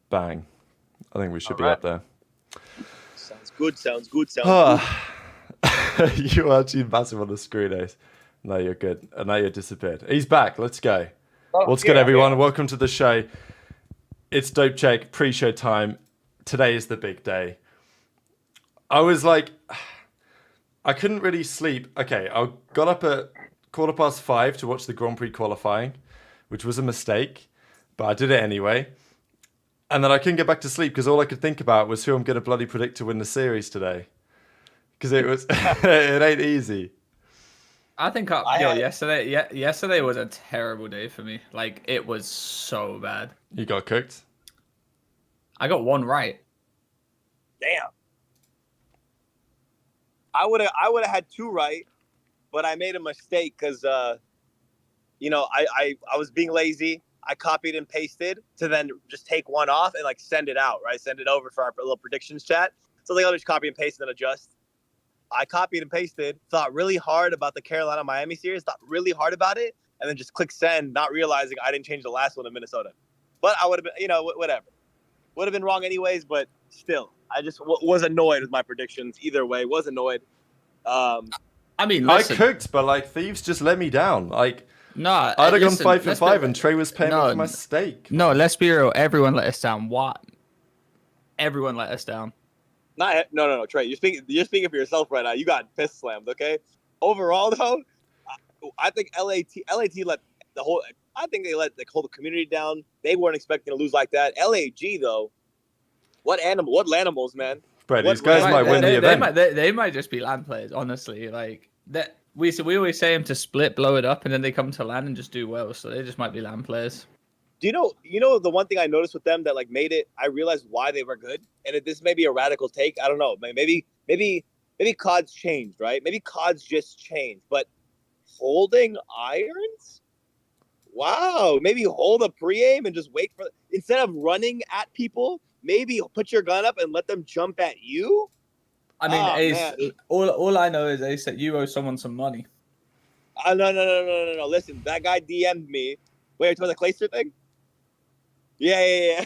Bang. I think we should be right. up there. Sounds good. Sounds good. Sounds good. You are actually massive on the screen, Ace. No, you're good. And now you're disappeared. He's back. Let's go. What's good, everyone? Welcome to the show. It's Dope Check, pre-show time. Today is the big day. I was like, I couldn't really sleep. Okay, I got up at 5:15 to watch the Grand Prix qualifying, which was a mistake, but I did it anyway. And then I couldn't get back to sleep because all I could think about was who I'm going to bloody predict to win the series today. Because it was, it ain't easy. I think yesterday was a terrible day for me. Like, it was so bad. You got cooked? I got one right. Damn. I would have had two right, but I made a mistake because I was being lazy. I copied and pasted to then just take one off and like send it out, right? Send it over for our little predictions chat. So like, I'll just copy and paste and then adjust. I copied and pasted, thought really hard about the Carolina-Miami series, thought really hard about it, and then just click send, not realizing I didn't change the last one in Minnesota. But I would have been, whatever. Would have been wrong anyways, but still, I just was annoyed with my predictions. Either way, was annoyed. I mean, listen. I cooked, but like Thieves just let me down. Like, no, I'd have gone 5 for 5, and Trey was paying me for my steak. No, let's be real. Everyone let us down. What? Everyone let us down. No, Trey. You're speaking for yourself right now. You got fist slammed, okay? Overall, though, I think LAT let the whole. I think they let the whole community down. They weren't expecting to lose like that. LAG though, what animals, man? But these guys might win the event. They might just be land players, honestly. Like that, we always say them to split, blow it up, and then they come to land and just do well. So they just might be land players. Do you know the one thing I noticed with them that like made it? I realized why they were good, and this may be a radical take. I don't know. Maybe CODs changed, right? Maybe CODs just changed, but holding irons. Wow, maybe hold a pre-aim and just wait for instead of running at people. Maybe put your gun up and let them jump at you. I mean, Ace, all I know is Ace that you owe someone some money. No. Listen, that guy DM'd me. Wait, it's about the Clayster thing? Yeah.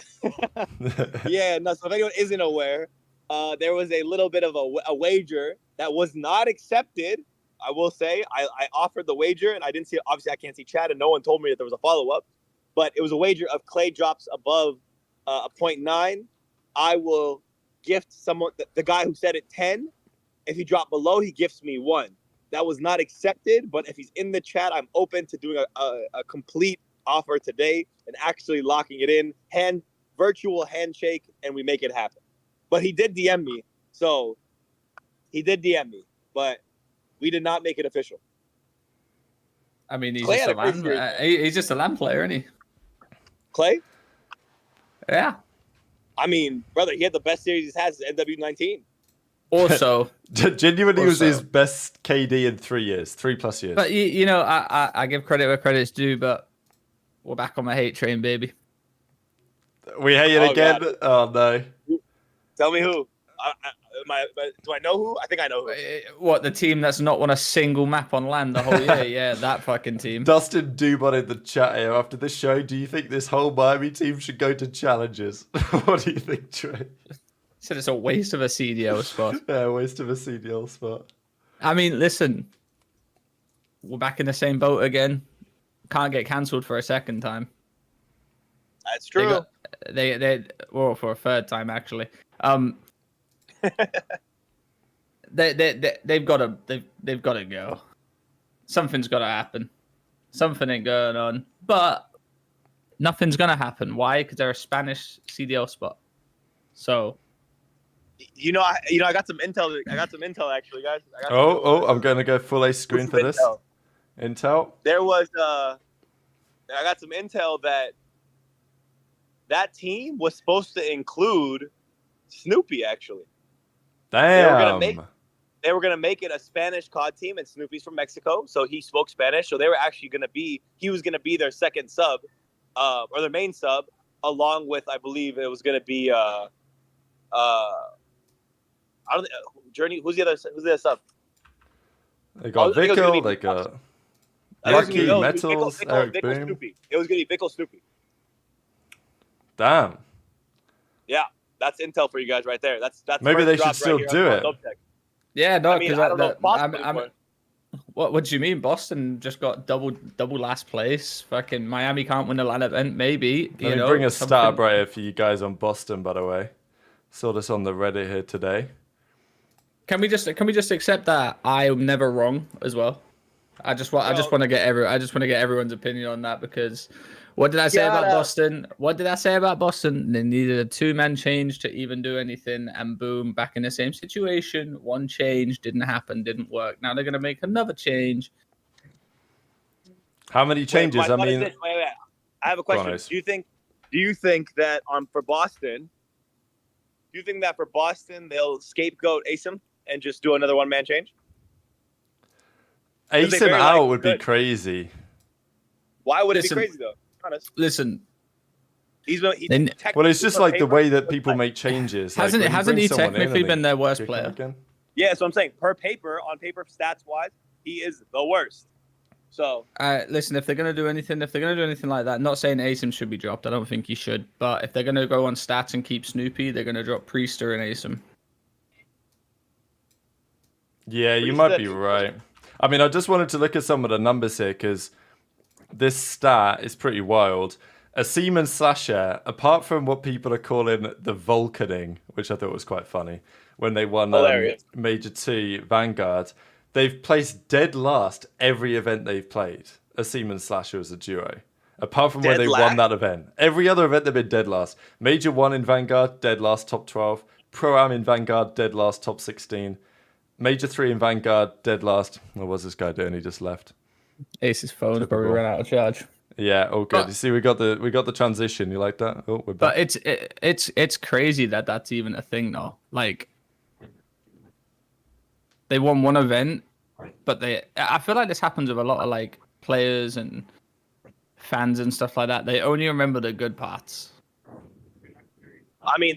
Yeah, no, so if anyone isn't aware, there was a little bit of a wager that was not accepted. I will say, I offered the wager, and I didn't see it. Obviously, I can't see chat, and no one told me that there was a follow-up. But it was a wager of Clay drops above a 0.9. I will gift someone, the guy who said it, 10. If he dropped below, he gifts me 1. That was not accepted, but if he's in the chat, I'm open to doing a complete offer today and actually locking it in. Virtual handshake, and we make it happen. But he did DM me. So he did DM me, but we did not make it official. I mean, he's just a land player, isn't he? Clay? Yeah. I mean, brother, he had the best series he's had since NW19. Also, genuinely was his best KD in 3 years, 3+ years. But I give credit where credit's due, but we're back on my hate train, baby. We hate it again. God. Oh no! Tell me who. Do I know who? I think I know who. What, the team that's not won a single map on land the whole year? Yeah, that fucking team. Dustin Dubon in the chat here. After this show, do you think this whole Miami team should go to challenges? What do you think, Trey? Said it's a waste of a CDL spot. Yeah, waste of a CDL spot. I mean, listen, we're back in the same boat again. Can't get cancelled for a second time. That's true. Well, for a third time actually. They've got to go. Something's got to happen. Something ain't going on, but nothing's gonna happen. Why? Because they're a Spanish CDL spot. So, I got some intel. Actually, guys. I'm gonna go full A screen for this. Intel. There was I got some intel that team was supposed to include Snoopy, actually. Damn. They were gonna make it a Spanish COD team, and Snoopy's from Mexico, so he spoke Spanish. So they were actually he was gonna be their second sub, or their main sub, along with, I believe it was gonna be Journey. Who's the other sub? They got Vickle, they got Lucky, Metals, Eric Boom. Snoopy. It was gonna be Vickle Snoopy. Damn. Yeah, that's intel for you guys right there. That's Maybe first they should drop still right do here it. on OpTic. Yeah, no, I mean, because I don't know if it's possible anymore. what do you mean? Boston just got double last place. Fucking Miami can't win a LAN event. Maybe. Let me bring a stat up right here for you guys on Boston, by the way. Saw this on the Reddit here today. Can we just accept that I'm never wrong as well? I just want to get everyone's opinion on that, because what did I say about Boston? What did I say about Boston? They needed a 2-man change to even do anything, and boom, back in the same situation. One change didn't happen, didn't work. Now they're gonna make another change. How many changes? Wait, I have a question. Do you think that for Boston? Do you think that for Boston they'll scapegoat Asim and just do another 1-man change? Asim out would be crazy. Why would it be crazy though? Honest. Listen. Well, it's just like the way that people make changes. Hasn't he technically been their worst player? Yeah, so I'm saying on paper, stats wise, he is the worst. So listen, if they're gonna do anything like that, not saying Asim should be dropped. I don't think he should. But if they're gonna go on stats and keep Snoopy, they're gonna drop Priester and Asim. Yeah, you might be right. I mean, I just wanted to look at some of the numbers here, because this stat is pretty wild. Asim and Slasher, apart from what people are calling the Vulcaning, which I thought was quite funny, when they won Major 2 Vanguard, they've placed dead last every event they've played. Asim and Slasher as a duo. Apart from when they won that event. Every other event they've been dead last. Major 1 in Vanguard, dead last, top 12. Pro-Am in Vanguard, dead last, top 16. Major 3 in Vanguard, dead last. What was this guy doing? He just left. Ace's phone probably ran out of charge. Yeah, all good. You see, we got the transition. You like that? Oh, we're back. But it's crazy that that's even a thing, though. Like, they won one event, but I feel like this happens with a lot of like players and fans and stuff like that. They only remember the good parts. I mean,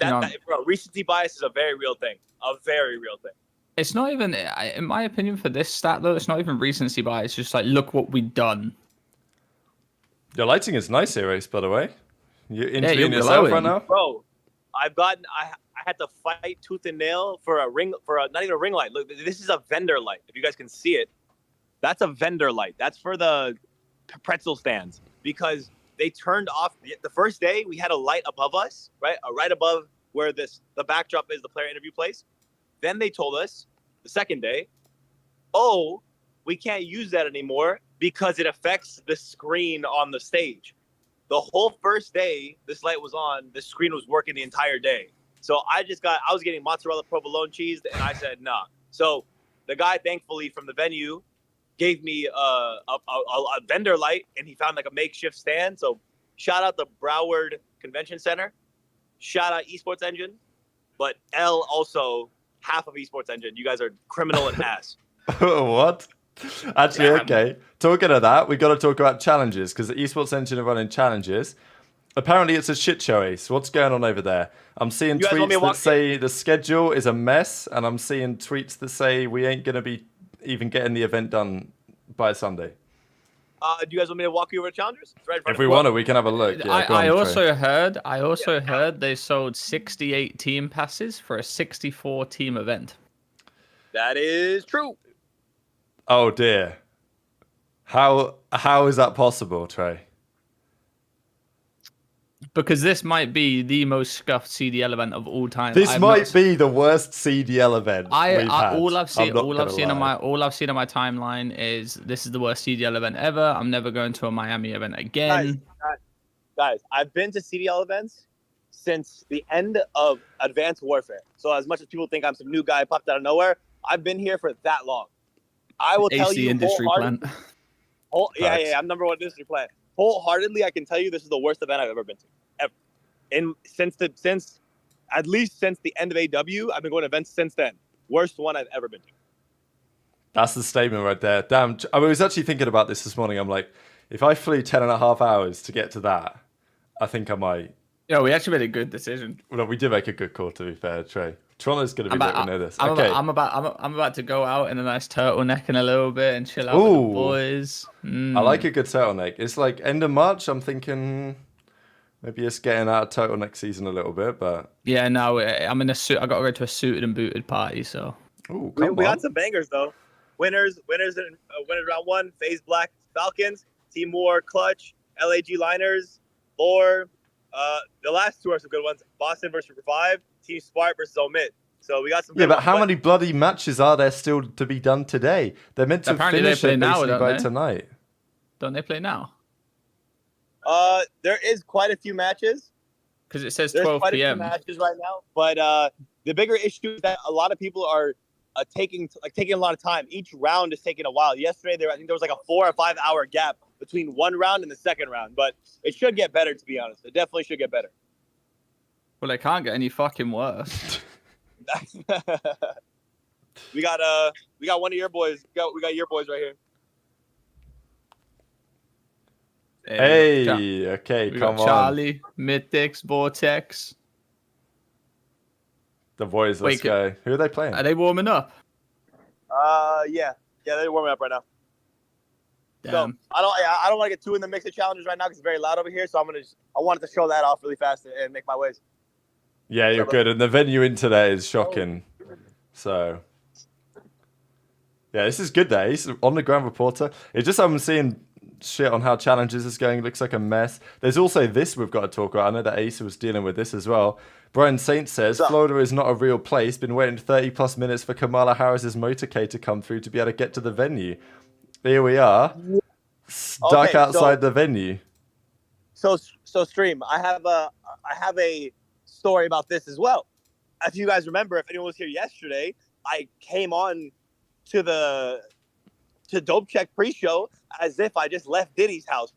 recency bias is a very real thing. A very real thing. It's not even, in my opinion, for this stat though, it's not even recency bias. It's just like, look what we've done. Your lighting is nice here, Ace, by the way. You're interviewing yourself right now? Bro, I had to fight tooth and nail for not even a ring light. Look, this is a vendor light. If you guys can see it, that's a vendor light. That's for the pretzel stands, because they turned off the first day. We had a light above us, right above where the backdrop is, the player interview place. Then they told us the second day, oh, we can't use that anymore because it affects the screen on the stage. The whole first day this light was on, the screen was working the entire day. So I was getting mozzarella provolone cheese, and I said, nah. So the guy, thankfully, from the venue gave me a vendor light, and he found like a makeshift stand. So shout out the Broward Convention Center. Shout out Esports Engine. But L also half of Esports Engine. You guys are criminal and ass. What? Actually, okay. Talking of that, we got to talk about challenges, because the Esports Engine are running challenges. Apparently, it's a shit show, Ace. What's going on over there? I'm seeing tweets that say the schedule is a mess, and I'm seeing tweets that say we ain't going to be even getting the event done by Sunday. Do you guys want me to walk you over the challenges? If we want to, we can have a look. Yeah, I also heard they sold 68 team passes for a 64 team event. That is true. Oh dear. How is that possible, Trey? Because this might be the most scuffed CDL event of all time. This might be the worst CDL event we've had. All I've seen on my timeline is this is the worst CDL event ever. I'm never going to a Miami event again. Guys, I've been to CDL events since the end of Advanced Warfare. So as much as people think I'm some new guy popped out of nowhere, I've been here for that long. I will tell you industry plan. Yeah, I'm number one industry plan. Wholeheartedly, I can tell you this is the worst event I've ever been to. Ever. At least since the end of AW, I've been going to events since then. Worst one I've ever been to. That's the statement right there. Damn, I was actually thinking about this morning. I'm like, if I flew 10.5 hours to get to that, I think I might. Yeah, we actually made a good decision. Well, we did make a good call, to be fair, Trey. Toronto's going to be looking at this. Okay. I'm about to go out in a nice turtleneck in a little bit and chill out with the boys. I like a good turtleneck. It's like end of March. I'm thinking Maybe it's getting out of total next season a little bit, but Yeah, no, I'm in a suit. I got to go to a suited and booted party, so. ooh, We come on. got some bangers though. Winners round 1. FaZe Black Falcons, Team War Clutch, LAG Liners, or the last 2 are some good ones. Boston versus Revive, Team Smart versus Omit. So we got some. Yeah, good but ones, how many bloody matches are there still to be done today? They're meant to Apparently they finish play it now, basically don't by they? tonight. Don't they play now? There is quite a few matches. Because it says There's 12 quite a few p.m. matches right now, but the bigger issue is that a lot of people are taking a lot of time. Each round is taking a while. Yesterday, I think there was like a 4 or 5 hour gap between one round and the second round, but it should get better. To be honest, it definitely should get better. Well, they can't get any fucking worse. we got one of your boys. We got your boys right here. Hey, okay, we come got on. Charlie, Mythics, Vortex. The boys, let's go. Who are they playing? Are they warming up? Yeah, they're warming up right now. Damn. So I don't want to get too in the mix of challenges right now because it's very loud over here. So I wanted to show that off really fast and make my ways. Yeah, you're good. And the venue in today is shocking. So, yeah, this is good there. He's on the ground reporter. It's just I'm seeing shit on how challenges is going. It looks like a mess. There's also this we've got to talk about. I know that Asa was dealing with this as well. Brian Saint says, Florida is not a real place. Been waiting 30 plus minutes for Kamala Harris's motorcade to come through to be able to get to the venue. Here we are, stuck outside the venue. So Stream, I have a story about this as well. If you guys remember, if anyone was here yesterday, I came on to Dope Check pre-show as if I just left Diddy's house.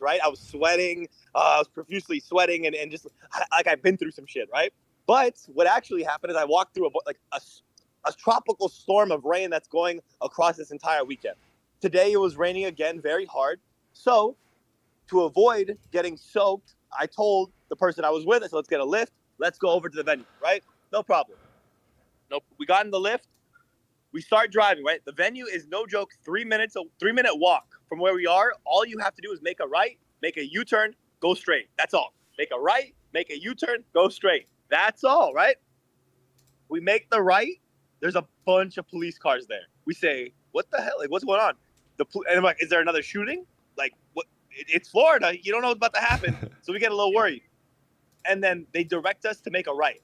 Right, I was sweating. I was profusely sweating and just like I've been through some shit, right? But what actually happened is I walked through a tropical storm of rain that's going across this entire weekend. Today it was raining again, very hard. So to avoid getting soaked, I told the person I was with, so let's get a lift. Let's go over to the venue, right? No problem. Nope. We got in the lift. We start driving, right? The venue is no joke, 3 minutes, a 3-minute walk from where we are. All you have to do is make a right, make a U-turn, go straight. That's all. Make a right, make a U-turn, go straight. That's all, right? We make the right. There's a bunch of police cars there. We say, what the hell? Like, what's going on? And I'm like, is there another shooting? Like, what? It's Florida. You don't know what's about to happen. So we get a little worried. And then they direct us to make a right.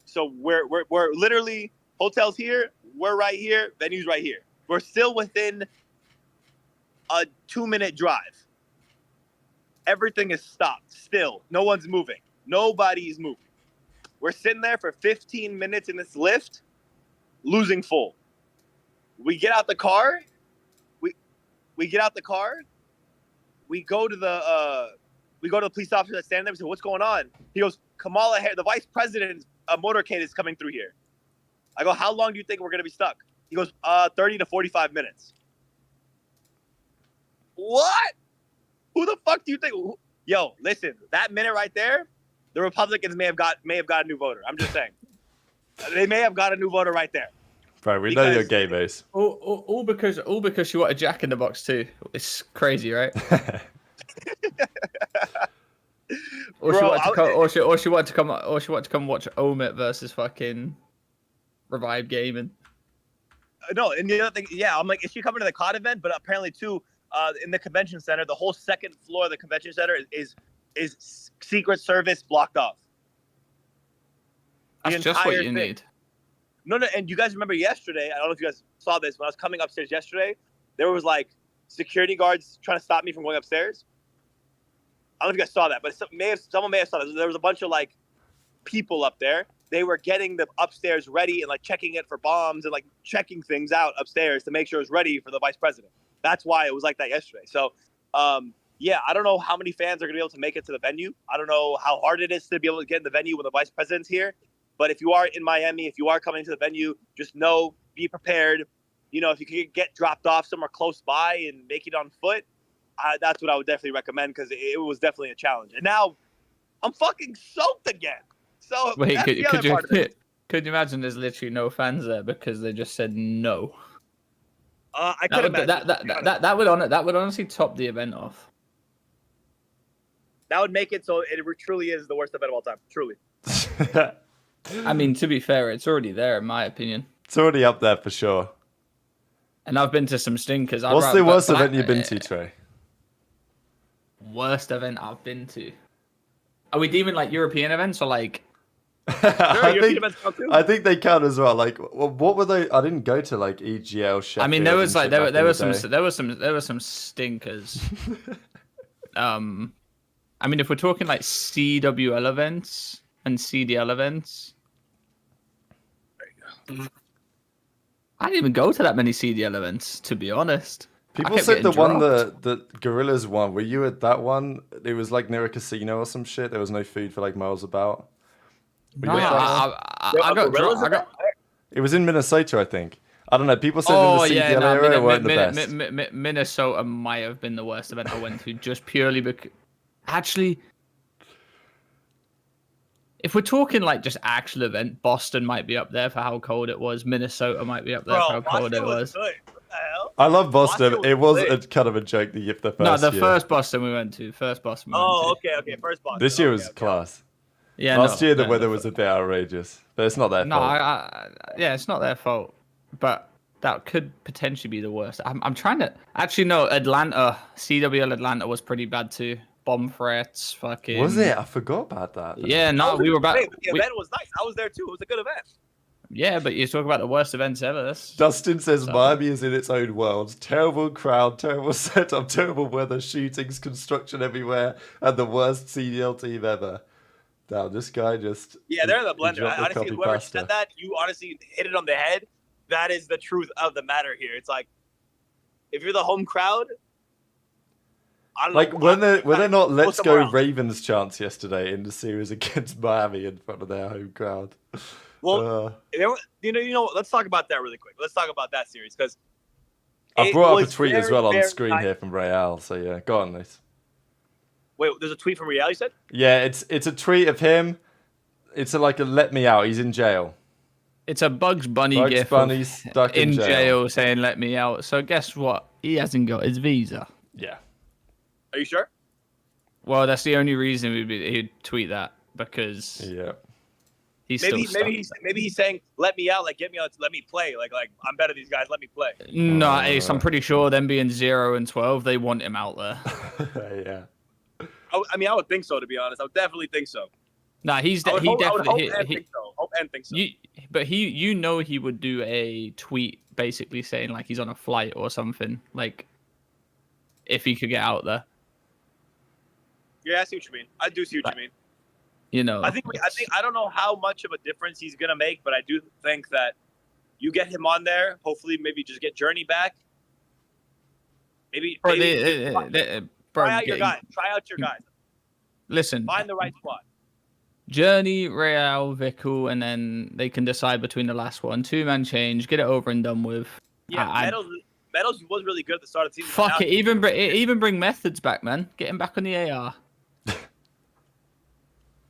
So we're literally, hotel's here. We're right here. Venue's right here. We're still within a 2-minute drive. Everything is stopped. Still. No one's moving. Nobody's moving. We're sitting there for 15 minutes in this lift, losing full. We get out the car. We get out the car. We go to the police officer that's standing there. We say, "What's going on?" He goes, "Kamala Harris, the vice president's motorcade is coming through here." I go, "How long do you think we're gonna be stuck?" He goes, 30 to 45 minutes. What? Who the fuck do you think? Yo, listen, that minute right there, the Republicans may have got a new voter. I'm just saying, they may have got a new voter right there. Bro, we know you're gay, base. All because you want a Jack in the Box too. It's crazy, right? Or she wanted to come watch Omit versus fucking Revive Gaming. No, and the other thing, yeah, I'm like, is she coming to the COD event? But apparently too, in the convention center, the whole second floor of the convention center is Secret Service blocked off. That's just what you need. No, and you guys remember yesterday, I don't know if you guys saw this, when I was coming upstairs yesterday, there was like security guards trying to stop me from going upstairs. I don't know if you guys saw that, but someone may have saw that. There was a bunch of like people up there. They were getting the upstairs ready and like checking it for bombs and like checking things out upstairs to make sure it was ready for the vice president. That's why it was like that yesterday. So, yeah, I don't know how many fans are going to be able to make it to the venue. I don't know how hard it is to be able to get in the venue when the vice president's here. But if you are in Miami, if you are coming to the venue, just know, be prepared. You know, if you could get dropped off somewhere close by and make it on foot, that's what I would definitely recommend because it was definitely a challenge. And now I'm fucking soaked again. So wait, could you imagine there's literally no fans there because they just said no? I could imagine that would honestly top the event off. That would make it so it truly is the worst event of all time. Truly. I mean, to be fair, it's already there in my opinion. It's already up there for sure. And I've been to some stinkers. What's the worst event you've been to, Trey? Worst event I've been to. Are we deeming like European events or like? I think they count as well. Like, what were they? I didn't go to like EGL. Sheffield I mean, there was like there were some stinkers. I mean, if we're talking like CWL events and CDL events, there you go. I didn't even go to that many CDL events, to be honest. People said the one the Gorillas one. Were you at that one? It was like near a casino or some shit. There was no food for like miles about. No, I got. It was in Minnesota, I think. I don't know. People said in the CDL area weren't the best. Minnesota might have been the worst event I went to, just purely because. Actually, if we're talking like just actual event, Boston might be up there for how cold it was. Minnesota might be up there for how cold it was. Good. What the hell? I love Boston. It was kind of a joke the first year. No, the first Boston we went to. Okay. First Boston. This year was class. Yeah, last year the weather was a bit outrageous, but it's not their fault. Yeah, it's not their fault, but that could potentially be the worst. I'm trying to actually no. Atlanta, CWL Atlanta was pretty bad too. Bomb threats, fucking. Was it? I forgot about that. Yeah, no, we were back. The event was nice. I was there too. It was a good event. Yeah, but you talk about the worst events ever. Dustin says Miami is in its own world. Terrible crowd, terrible setup, terrible weather, shootings, construction everywhere, and the worst CDL team ever. Now, this guy just... Yeah, they're the blender. Honestly, whoever said that, you honestly hit it on the head. That is the truth of the matter here. It's like, if you're the home crowd... When they're not Let's Go Ravens chants yesterday in the series against Miami in front of their home crowd. Well, let's talk about that really quick. Let's talk about that series, because... I brought up a tweet as well on the screen here from Real, so yeah, go on, Luis. Wait, there's a tweet from Real, you said? Yeah, it's a tweet of him. It's like a let me out. He's in jail. It's a Bugs Bunny gif stuck in jail saying let me out. So guess what? He hasn't got his visa. Yeah. Are you sure? Well, that's the only reason he'd tweet that, because he's maybe he's saying let me out, like get me out, let me play, like I'm better than these guys, let me play. No, Ace, I'm pretty sure them being 0 and 12, they want him out there. Yeah. I mean, I would think so, to be honest. I would definitely think so. Nah, he definitely hope and think so. But he would do a tweet basically saying like he's on a flight or something, like if he could get out there. Yeah, I see what you mean. I do see what you mean. You know, I don't know how much of a difference he's gonna make, but I do think that you get him on there. Hopefully, maybe just get Journey back. Maybe try out your guys. Try out your guys. Listen, find the right spot. Journey, Real, Vickle, and then they can decide between the last one. 2-man change, get it over and done with. Yeah, Meadows was really good at the start of the season. Fuck it, even bring Methods back, man. Get him back on the AR.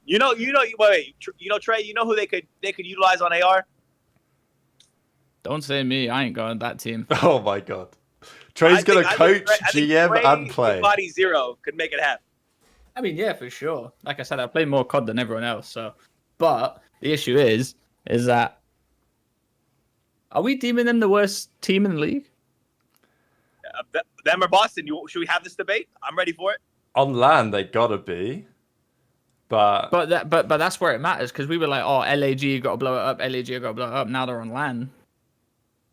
Wait, Trey, you know who they could utilize on AR? Don't say me. I ain't going that team. Oh my god. Trey's gonna coach, GM, and play. Body Zero could make it happen. I mean, yeah, for sure. Like I said, I play more COD than everyone else. So, but the issue is that are we deeming them the worst team in the league? Them or Boston? Should we have this debate? I'm ready for it. On LAN, they gotta be. But that's where it matters, because we were like, oh, LAG got to blow it up. LAG got to blow it up. Now they're on LAN.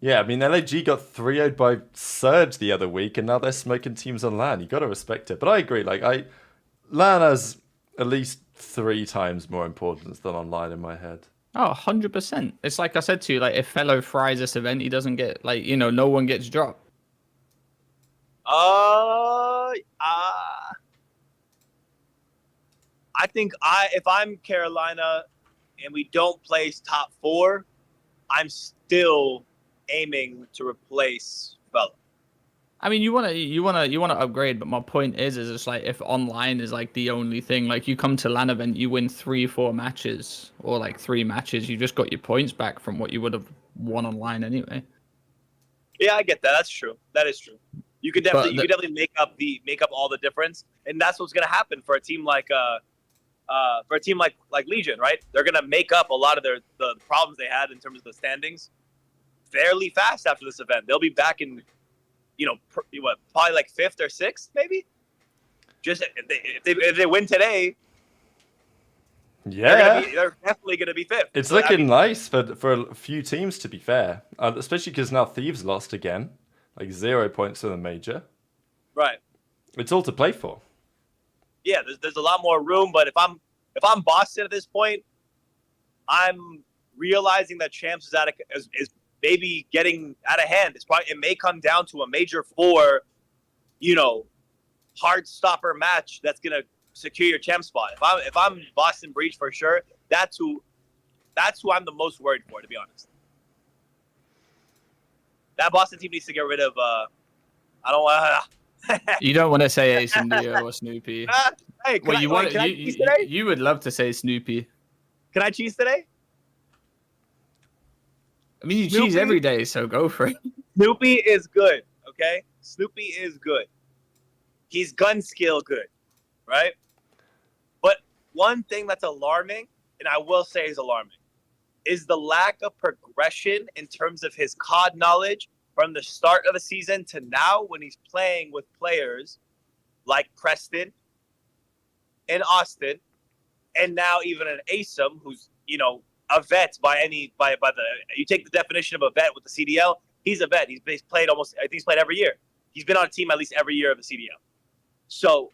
Yeah, I mean, LAG got 3-0'd by Surge the other week, and now they're smoking teams on LAN. You got to respect it. But I agree. LAN has at least 3 times more importance than online in my head. Oh, 100%. It's like I said to you, like if Fellow fries this event, he doesn't get no one gets dropped. I think if I'm Carolina and we don't place top 4, I'm still aiming to replace Fellow. I mean, you wanna upgrade, but my point is it's like if online is like the only thing, like you come to LAN event, you win 3-4 matches or like 3 matches, you just got your points back from what you would have won online anyway. Yeah, I get that. That's true. That is true. You could definitely make up all the difference, and that's what's gonna happen for a team like Legion, right? They're gonna make up a lot of the problems they had in terms of the standings fairly fast after this event. They'll be back in, probably like 5th or 6th, maybe. Just if they win today, they're definitely gonna be 5th. It's looking nice for a few teams, to be fair, especially because now Thieves lost again, like 0 points in the major. Right. It's all to play for. Yeah, there's a lot more room, but if I'm Boston at this point, I'm realizing that Champs is maybe getting out of hand. It may come down to a Major 4, hard stopper match that's gonna secure your champ spot. If I'm Boston Breach for sure, that's who I'm the most worried for, to be honest. That Boston team needs to get rid of. You don't want to say Ace and Neo or Snoopy. Hey, you would love to say Snoopy. Can I cheese today? I mean, you cheese every day, so go for it. Snoopy is good, okay? Snoopy is good. He's gun skill good, right? But one thing that's alarming, and I will say is alarming, is the lack of progression in terms of his COD knowledge from the start of the season to now when he's playing with players like Preston and Austin, and now even an ASUM who's, a vet you take the definition of a vet with the CDL, he's a vet. He's played I think he's played every year. He's been on a team at least every year of the CDL. So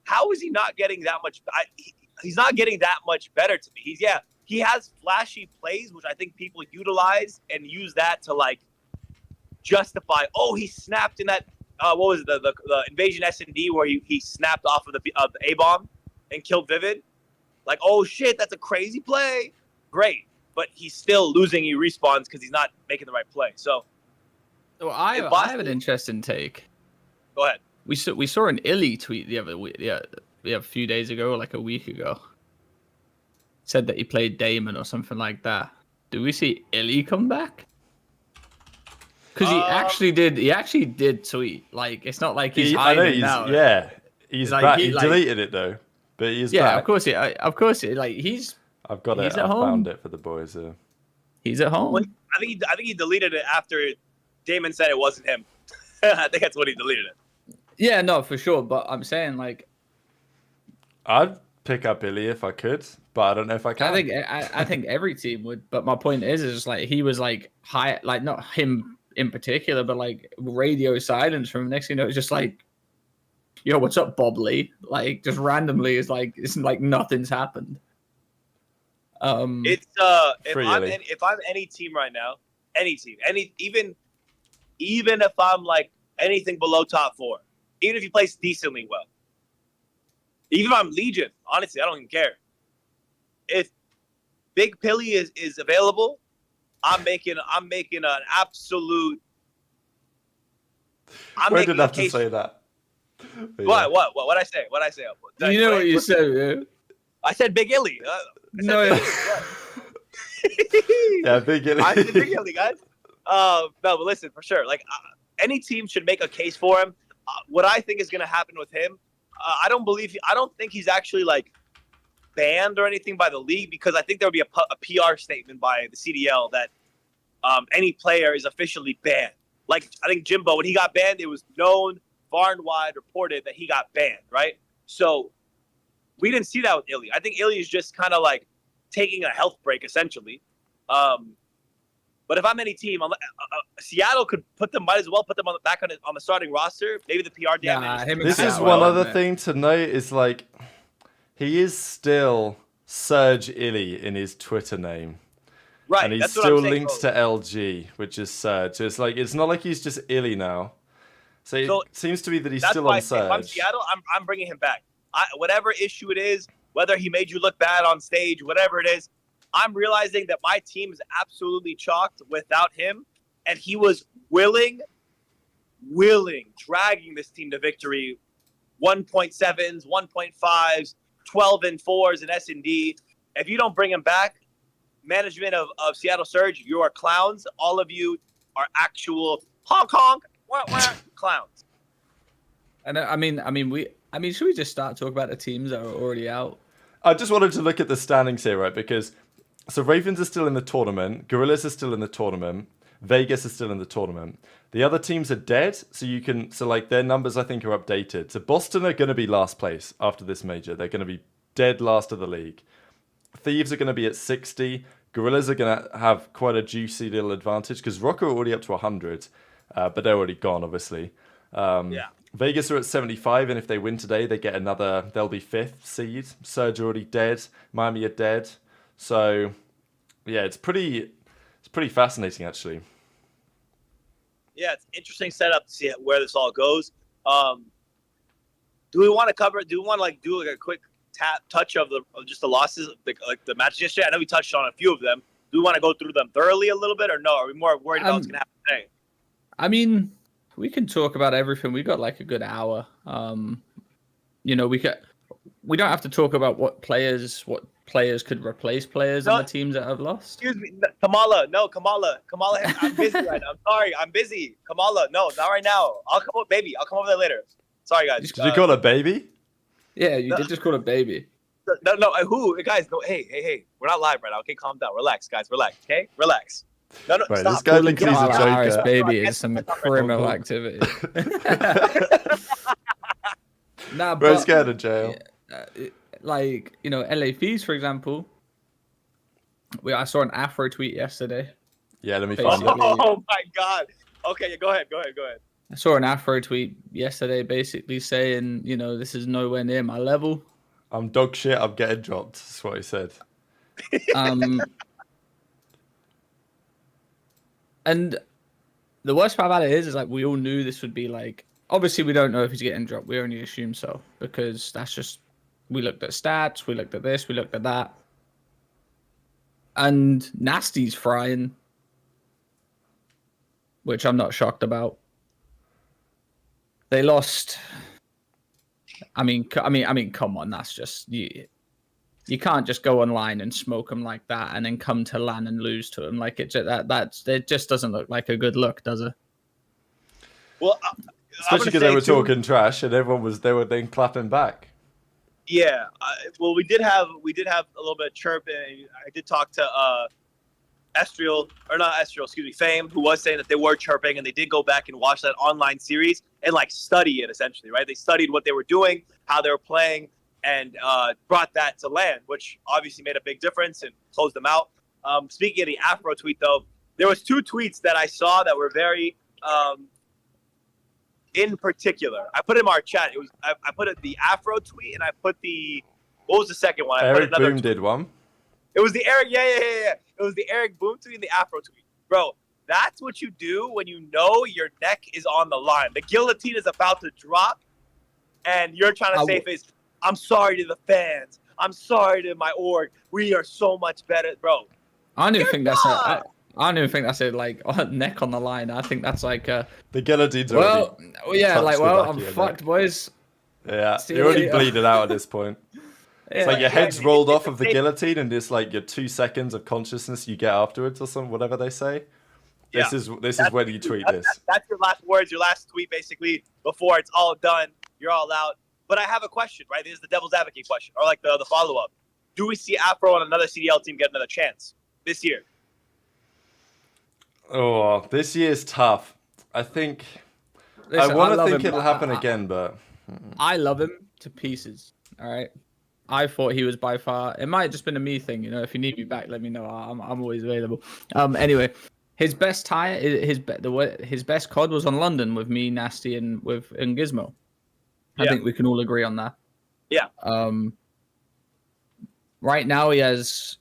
how is he not getting that much? He's not getting that much better to me. He has flashy plays, which I think people utilize and use that to justify. Oh, he snapped in that. What was it, the Invasion S&D where he snapped off of the A-bomb and killed Vivid? Like, oh shit, that's a crazy play. Great, but he's still losing. He respawns because he's not making the right play. So, I have an interesting take. Go ahead. We saw an Illy tweet the other week, a few days ago, like a week ago. Said that he played Damon or something like that. Do we see Illy come back? Because he actually did tweet. Like, it's not like he's hiding now. Yeah, he's back. He deleted it though, but he's back. Yeah, of course. He's. I've got it. I found it for the boys. He's at home. Well, I think he deleted it after Damon said it wasn't him. I think that's when he deleted it. Yeah, no, for sure. But I'm saying, I'd pick up Illy if I could, but I don't know if I can. I think every team would. But my point is he was high, not him in particular, but radio silence from next thing you know, it's just yo, what's up, Bob Lee? Just randomly, it's like nothing's happened. If I'm any team right now, even if I'm anything below top 4, even if he plays decently well, even if I'm Legion, honestly, I don't even care. If Big Pilly is available, I'm making an absolute. Where did I have to say that? What? What I say? What I say? You know what you said, man. I said Big Illy. No. Yeah, Big Illy. I said Big Illy, guys. No, but listen, for sure. Any team should make a case for him. What I think is going to happen with him, I don't think he's actually banned or anything by the league, because I think there would be a PR statement by the CDL that any player is officially banned. I think Jimbo, when he got banned, it was known, far and wide reported that he got banned, right? So we didn't see that with Illy. I think Illy is just kind of taking a health break, essentially. But if I'm any team, Seattle might as well put them back on the starting roster. Maybe the PR damage. This is one other thing to note is he is still Serge Illy in his Twitter name. Right. And he's still linked to LG, which is Serge. So it's not like he's just Illy now. So it seems to be that he's still on Serge. If I'm Seattle, I'm bringing him back. Whatever issue it is, whether he made you look bad on stage, whatever it is, I'm realizing that my team is absolutely chalked without him, and he was willing, dragging this team to victory. 1.7s, 1.5s, 12 and 4s in S&D. If you don't bring him back, management of Seattle Surge, you are clowns. All of you are actual honk honk. Clowns. And should we just start talking about the teams that are already out? I just wanted to look at the standings here, right? Because so Ravens are still in the tournament, Gorillas are still in the tournament, Vegas is still in the tournament. The other teams are dead, so like their numbers I think are updated. So Boston are going to be last place after this major. They're going to be dead last of the league. Thieves are going to be at 60. Gorillas are going to have quite a juicy little advantage because Rock are already up to 100, but they're already gone, obviously. Vegas are at 75, and if they win today, they get another. They'll be 5th seed. Surge are already dead. Miami are dead. So, yeah, it's pretty fascinating actually. Yeah, it's interesting setup to see where this all goes. Do we want to cover? Do we want to do a quick touch of just the losses, like the matches yesterday? I know we touched on a few of them. Do we want to go through them thoroughly a little bit, or no? Are we more worried about what's going to happen today? I mean, we can talk about everything. We got like a good hour. We don't have to talk about what players could replace players on the teams that have lost. Excuse me, Kamala. I'm busy right now. I'm sorry, I'm busy. Kamala, no, not right now. I'll come over, baby. I'll come over there later. Sorry, guys. Did you call her baby? Yeah, you did just call her baby. No, who? Guys, no, hey. We're not live right now. Okay, calm down. Relax, guys. Relax, okay? Relax. No, right, stop. This guy thinks he's a Harris joker. baby is some criminal activity. Bro's going to jail. LA FaZe, for example. I saw an Afro tweet yesterday. Yeah, let me find it. Oh my God. Okay, go ahead. I saw an Afro tweet yesterday basically saying, this is nowhere near my level. I'm dog shit, I'm getting dropped. That's what he said. And the worst part about it is we all knew this would be obviously we don't know if he's getting dropped. We only assume so because that's just, we looked at stats, we looked at this, we looked at that. And Nasty's frying, which I'm not shocked about. They lost. I mean, come on, that's just you can't just go online and smoke them like that and then come to LAN and lose to them. It just doesn't look like a good look, does it? Well, especially because they were talking trash and they were then clapping back. Yeah, we did have a little bit of chirp, and I did talk to Fame, who was saying that they were chirping, and they did go back and watch that online series and study it essentially, right? They studied what they were doing, how they were playing, and brought that to LAN, which obviously made a big difference and closed them out. Speaking of the Afro tweet, though, there was 2 tweets that I saw that were very in particular. I put in our chat. It was I put the Afro tweet, and I put what was the second one? Eric Boom did one. It was the Eric, yeah. It was the Eric Boom tweet and the Afro tweet. Bro, that's what you do when you know your neck is on the line. The guillotine is about to drop, and you're trying to say, "FaZe, I'm sorry to the fans. I'm sorry to my org. We are so much better." Bro, I don't even think that's it. I don't even think that's it, neck on the line. I think that's the guillotine's I'm fucked, boys. Yeah, you're already bleeding out at this point. It's your head's rolled off of the guillotine, and it's your 2 seconds of consciousness you get afterwards, or something, whatever they say. This is when you tweet this. That's your last words, your last tweet, basically, before it's all done. You're all out. But I have a question, right? This is the devil's advocate question, or the follow-up. Do we see Afro and another CDL team get another chance this year? Oh, this year's tough. I think. Listen, I want to think it'll happen again, but. I love him to pieces. All right. I thought he was by far. It might have just been a me thing, If you need me back, let me know. I'm always available. Anyway, his best his best COD was on London with me, Nasty, and Gizmo. I think we can all agree on that. Yeah. Right now he's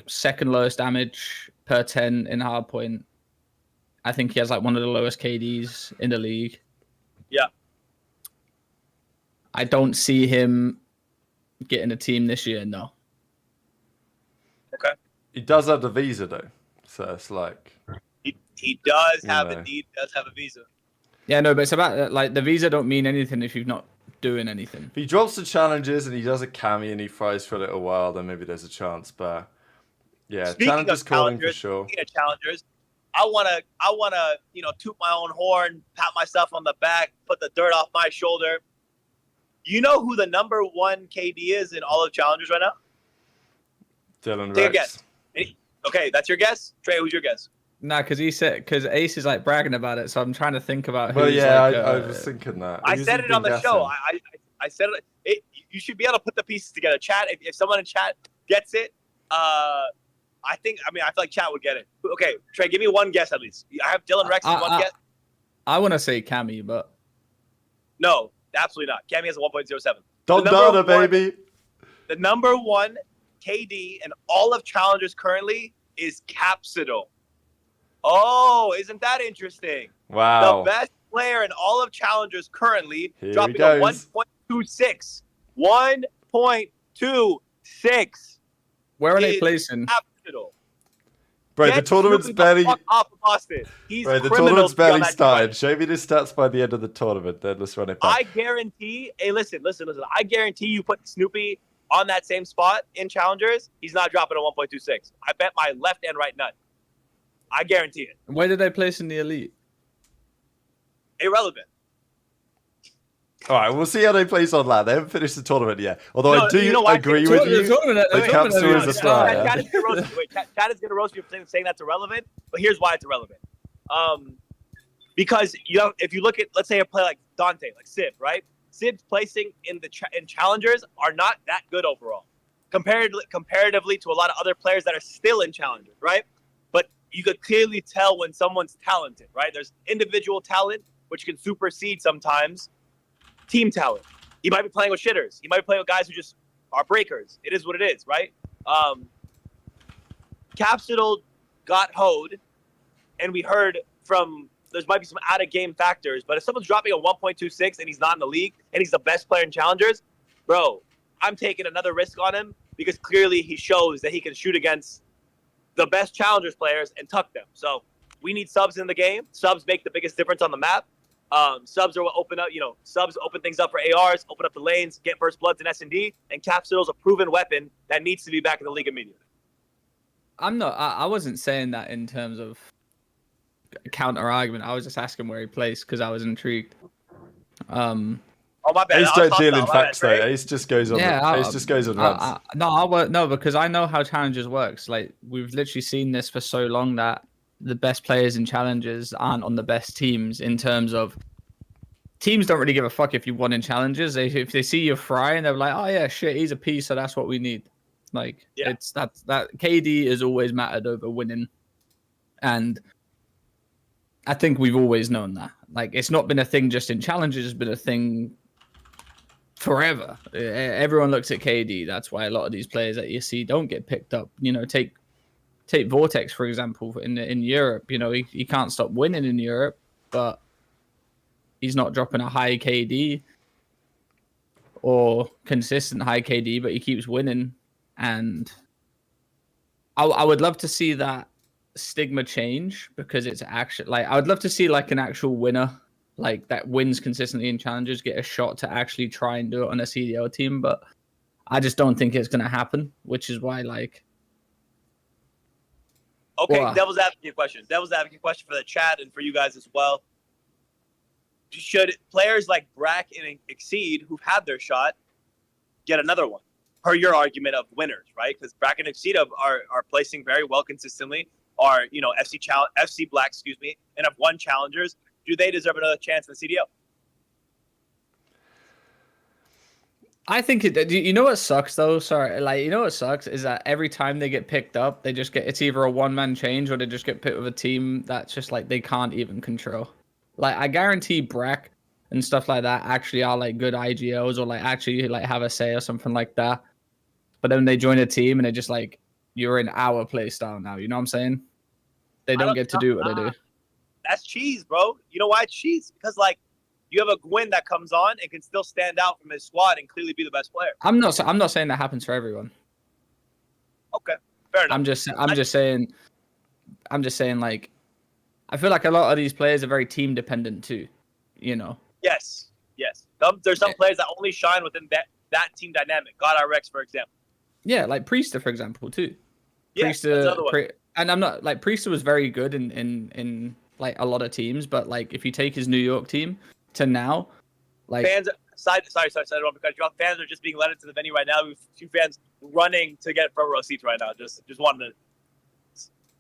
second lowest damage per 10 in hardpoint. I think he has one of the lowest KDs in the league. Yeah. I don't see him getting a team this year, no. Okay. He does have the visa though, so it's he does have a visa. Yeah, no, but it's about the visa don't mean anything if you're not doing anything. If he drops the challenges and he does a cami and he fries for a little while, then maybe there's a chance. But yeah, Speaking challenges calling for sure. Speaking of challengers, I wanna, toot my own horn, pat myself on the back, put the dirt off my shoulder. You know who the number 1 KD is in all of challengers right now? Dylan Take a Rex. guess. Okay, that's your guess. Trey, who's your guess? Nah, because Ace is like bragging about it, so I'm trying to think about who's Well, yeah, like, I was thinking that. I Who's said he it on been the show. guessing? I said it. You should be able to put the pieces together. Chat, if someone in chat gets it, I feel like chat would get it. Okay, Trey, give me one guess at least. I have Dylan Rex one guess. I want to say Cammy, but No, absolutely not. Cammy has a 1.07. Don Dada, baby. The number 1 KD in all of challengers currently is Capsidal. Oh, isn't that interesting? Wow. The best player in all of challengers currently Here dropping he a goes. 1.26. 1.26. where are they is placing? Capsidal. Bro, the Get tournament's Snoopy the barely. fuck off of Austin. He's Bro, the criminal tournament's to be on barely that started. joint. Show me the stats by the end of the tournament. Then let's run it back. I guarantee. Hey, listen. I guarantee you put Snoopy on that same spot in challengers, he's not dropping a 1.26. I bet my left and right nut. I guarantee it. Where did they place in the elite? Irrelevant. All right, we'll see how they place on that. They haven't finished the tournament yet. Although I do agree with you. The Capster is a star. Chad is going to roast you for saying that's irrelevant, but here's why it's irrelevant. Because if you look at, let's say, a play like Dante, like Civ, right? Civ's placing in challengers are not that good overall, comparatively to a lot of other players that are still in challengers, right? But you could clearly tell when someone's talented, right? There's individual talent, which can supersede sometimes team talent. He might be playing with shitters. He might be playing with guys who just are breakers. It is what it is, right? Capsidal got hoed, and we heard from there might be some out-of-game factors, but if someone's dropping a 1.26 and he's not in the league and he's the best player in challengers, bro, I'm taking another risk on him because clearly he shows that he can shoot against the best challengers players and tuck them. So we need subs in the game. Subs make the biggest difference on the map. Subs are what open up, subs open things up for ARs, open up the lanes, get first bloods in S&D, and Capsidal's a proven weapon that needs to be back in the league immediately. I wasn't saying that in terms of counter argument. I was just asking where he placed because I was intrigued. Oh my bad. Ace don't deal in facts though. Ace just goes on. Yeah, Ace just goes on runs. No, because I know how challenges works. Like we've literally seen this for so long that the best players in challenges aren't on the best teams in terms of teams don't really give a fuck if you won in challenges. If they see you frying, they're like, oh yeah, shit, he's a piece, so that's what we need. Like it's that KD has always mattered over winning, and I think we've always known that. Like, it's not been a thing just in challenges; it's been a thing forever. Everyone looks at KD. That's why a lot of these players that you see don't get picked up. Take Vortex for example in Europe. He can't stop winning in Europe, but he's not dropping a high KD or consistent high KD, but he keeps winning. And I would love to see that stigma change because it's actually like I would love to see like an actual winner like that wins consistently in challenges get a shot to actually try and do it on a CDL team, but I just don't think it's gonna happen, which is why like Devil's advocate question for the chat and for you guys as well. Should players like Brack and Exceed who've had their shot get another one? Per your argument of winners, right? Because Brack and Exceed are placing very well consistently, are FC Black, and have won challengers. Do they deserve another chance in the CDL? I think what sucks though? Sorry, what sucks is that every time they get picked up, they just get it's either a one-man change or they just get picked with a team that's just like they can't even control. Like I guarantee Brack and stuff like that actually are like good IGLs or like actually like have a say or something like that. But then they join a team and they're just like, you're in our play style now. You know what I'm saying? They don't get to do what they do. That's cheese, bro. You know why it's cheese? Because like you have a Gwyn that comes on and can still stand out from his squad and clearly be the best player. I'm not saying that happens for everyone. Okay, fair enough. I'm just saying like I feel like a lot of these players are very team dependent too. Yes. There's some players that only shine within that team dynamic. God RX, for example. Yeah, like Priester, for example, too. Yeah, And I'm not like Priester was very good in like a lot of teams, but like if you take his New York team to now, like Fans, sorry, I don't want to cut you off. Fans are just being led into the venue right now. We have 2 fans running to get front row seats right now. Just wanted to.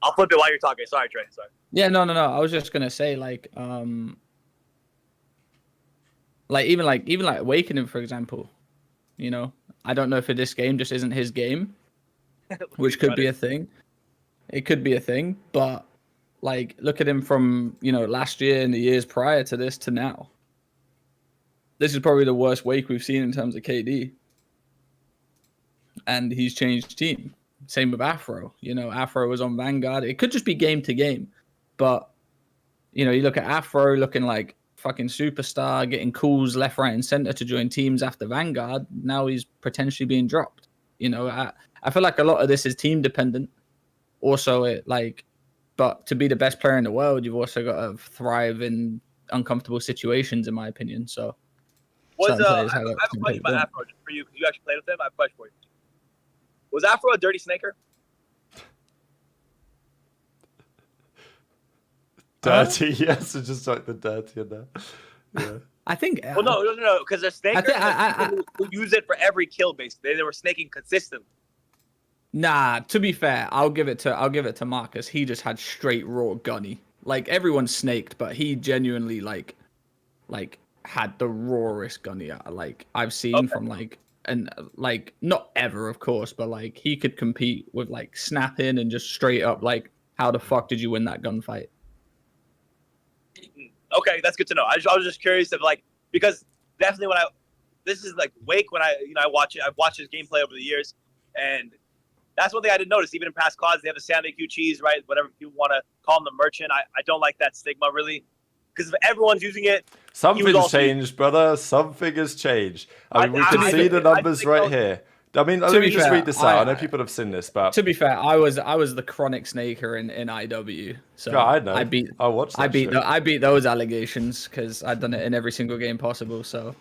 I'll flip it while you're talking. Sorry, Trey. Sorry. yeah, no. I was just gonna say like even like Awakening, for example, you know, I don't know if this game just isn't his game, which could be a thing. It could be a thing, but like look at him from, you know, last year and the years prior to this to now. This is probably the worst Wake we've seen in terms of KD. And he's changed team. Same with Afro. You know, Afro was on Vanguard. It could just be game to game. But, you know, you look at Afro looking like fucking superstar, getting calls left, right, and center to join teams after Vanguard. Now he's potentially being dropped. You know, I feel like a lot of this is team dependent. Also, but to be the best player in the world, you've also got to thrive in uncomfortable situations, in my opinion. So, I have a question about Afro just for you. You actually played with him. I have a question for you. Was Afro a dirty snaker? Dirty, yes, it's just like the dirty in there. Yeah. I think. Well, no, because they're snakers who use it for every kill. Basically, they were snaking consistently. Nah, to be fair, I'll give it to Marcus. He just had straight raw gunny. Like everyone snaked, but he genuinely like had the rawest gunny like I've seen from not ever, of course, but like he could compete with like snapping and just straight up like how the fuck did you win that gunfight? Okay, that's good to know. I was just curious of like because definitely this is like Wake when I watch it. I've watched his gameplay over the years, and that's one thing I didn't notice. Even in past CODs, they have the Sam AQ cheese, right? Whatever people want to call him, the merchant. I don't like that stigma really, because if everyone's using it, something's changed, brother. Something has changed. I mean, we can see the numbers right here. I mean, let me just read this out. I know people have seen this, but to be fair, I was the chronic snaker in IW. So yeah, I know. I beat those allegations because I'd done it in every single game possible. So.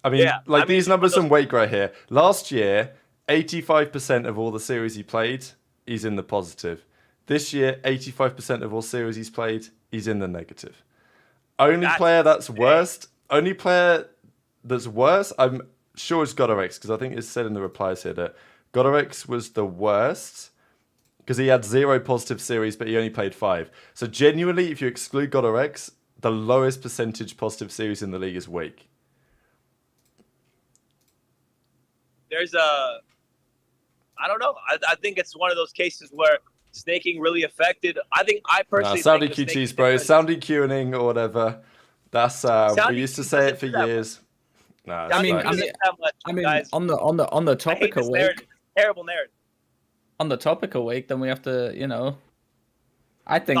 I mean, these numbers in Wake right here. Last year, 85% of all the series he played, he's in the positive. This year, 85% of all series he's played, he's in the negative. Only player that's worse, I'm sure it's Godorex, because I think it's said in the replies here that Godorex was the worst because he had 0 positive series, but he only played 5. So genuinely, if you exclude Godorex, the lowest percentage positive series in the league is Wake. I don't know. I think it's one of those cases where snaking really affected. I personally Sound EQTs, bro. Sound EQing or whatever. That's we used to say it for years. Nah, I mean, on the topic of Wake, terrible narrative. On the topic of Wake, then we have to, you know, I think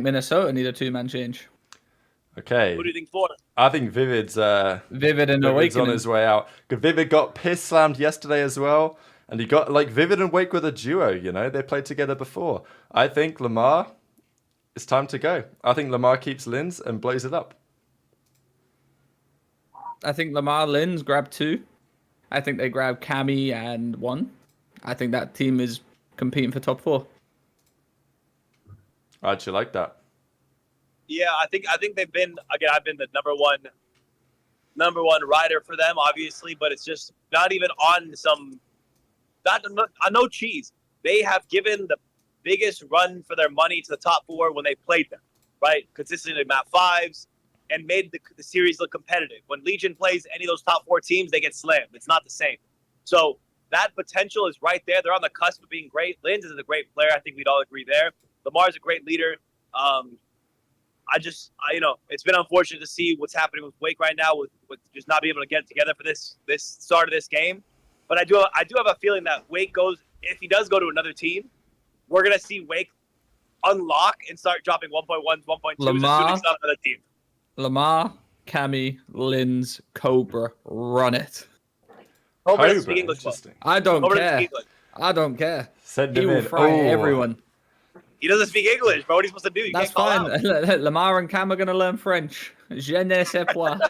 Minnesota need a 2-man change. Okay. Who do you think for? I think Vivid's Vivid and Awakening on his way out. Because Vivid got piss slammed yesterday as well, and he got Vivid and Wake with a duo. You know, they played together before. I think Lamar, it's time to go. I think Lamar keeps Lins and blows it up. I think Lamar Lins grab 2. I think they grab Cammy and 1. I think that team is competing for top 4. I actually like that. Yeah, I think they've been I've been the number one rider for them, obviously, but it's just not even on no cheese. They have given the biggest run for their money to the top 4 when they played them, right? Consistently map 5s and made the series look competitive. When Legion plays any of those top 4 teams, they get slammed. It's not the same. So that potential is right there. They're on the cusp of being great. Lins is a great player. I think we'd all agree there. Lamar's a great leader. It's been unfortunate to see what's happening with Wake right now with just not being able to get together for this start of this game. But I do have a feeling that Wake if he does go to another team, we're going to see Wake unlock and start dropping 1.1s, 1.2s as soon as it's on another team. Lamar, Cammy, Lins, Cobra, run it. Cobra doesn't speak English. I don't care. Send he him will in. fry everyone. He doesn't speak English, bro. What are you supposed to do? That's fine. Lamar and Cam are going to learn French. Je ne sais pas.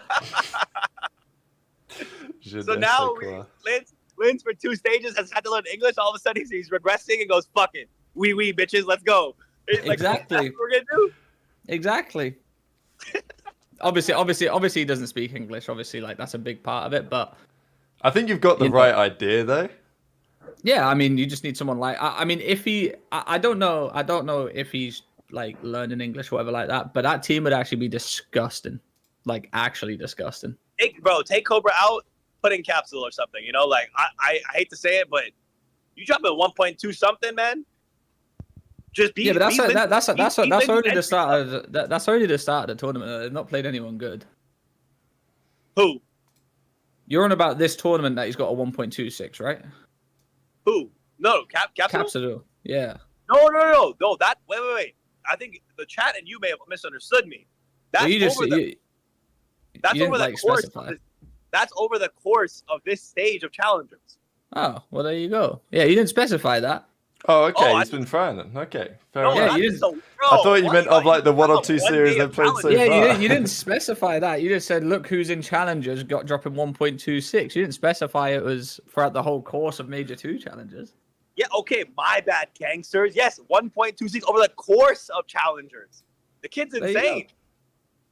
So now, wins for 2 stages, has had to learn English. All of a sudden, he's regressing and goes, "Fuck it, we bitches, let's go." Like, Exactly. that's what we're gonna do. Exactly. Obviously, he doesn't speak English. Obviously, like that's a big part of it. But I think you've got the right idea, though. yeah, I mean, you just need someone like. I mean, if he, I don't know if he's like learning English or whatever like that. But that team would actually be disgusting, like actually disgusting. Take Cobra out, put in Capsule or something. You know, like I hate to say it, but you drop at 1.2 something, man. Just be. Yeah, but that's already the start stuff. of that's already the start of the tournament. They've not played anyone good. Who? You're on about this tournament that he's got a 1.26, right? Who? No, Capsule. Capsule. Yeah. No. That wait. I think the chat and you may have misunderstood me. That's That's over the course of this stage of challengers. Oh, well, there you go. Yeah, you didn't specify that. Oh, okay. He's been trying then. Okay. Fair enough. Yeah, you didn't. I thought you meant of like the 1 or 2 series they've played so far. Yeah, you didn't specify that. You just said, look who's in challengers, dropping 1.26. You didn't specify it was throughout the whole course of Major 2 challenges. Yeah, okay, my bad, gangsters. Yes, 1.26 over the course of challengers. The kid's insane.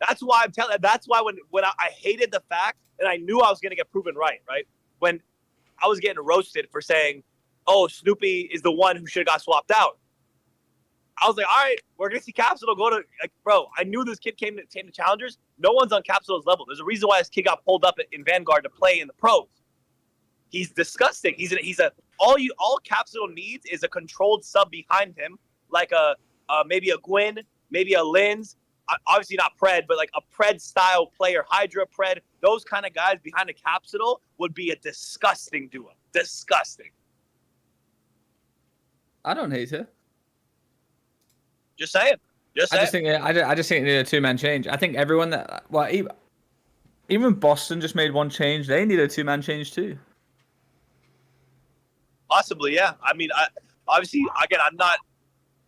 That's why I'm telling. That's why when I hated the fact, and I knew I was gonna get proven right. When I was getting roasted for saying, "Oh, Snoopy is the one who should have got swapped out." I was like, "All right, we're gonna see Capsule go to." Like, bro, I knew this kid came to challengers. No one's on Capsule's level. There's a reason why this kid got pulled up in Vanguard to play in the pros. He's disgusting. All Capsule needs is a controlled sub behind him, like maybe a Gwyn, maybe a Linz. Obviously not Pred, but like a Pred style player, Hydra Pred. Those kind of guys behind a Capsule would be a disgusting duo. Disgusting. I don't hate it. Just saying. I just think it needed a 2-man change. I think everyone that even Boston just made one change. They need a 2-man change too. Possibly, yeah. I mean, obviously, again,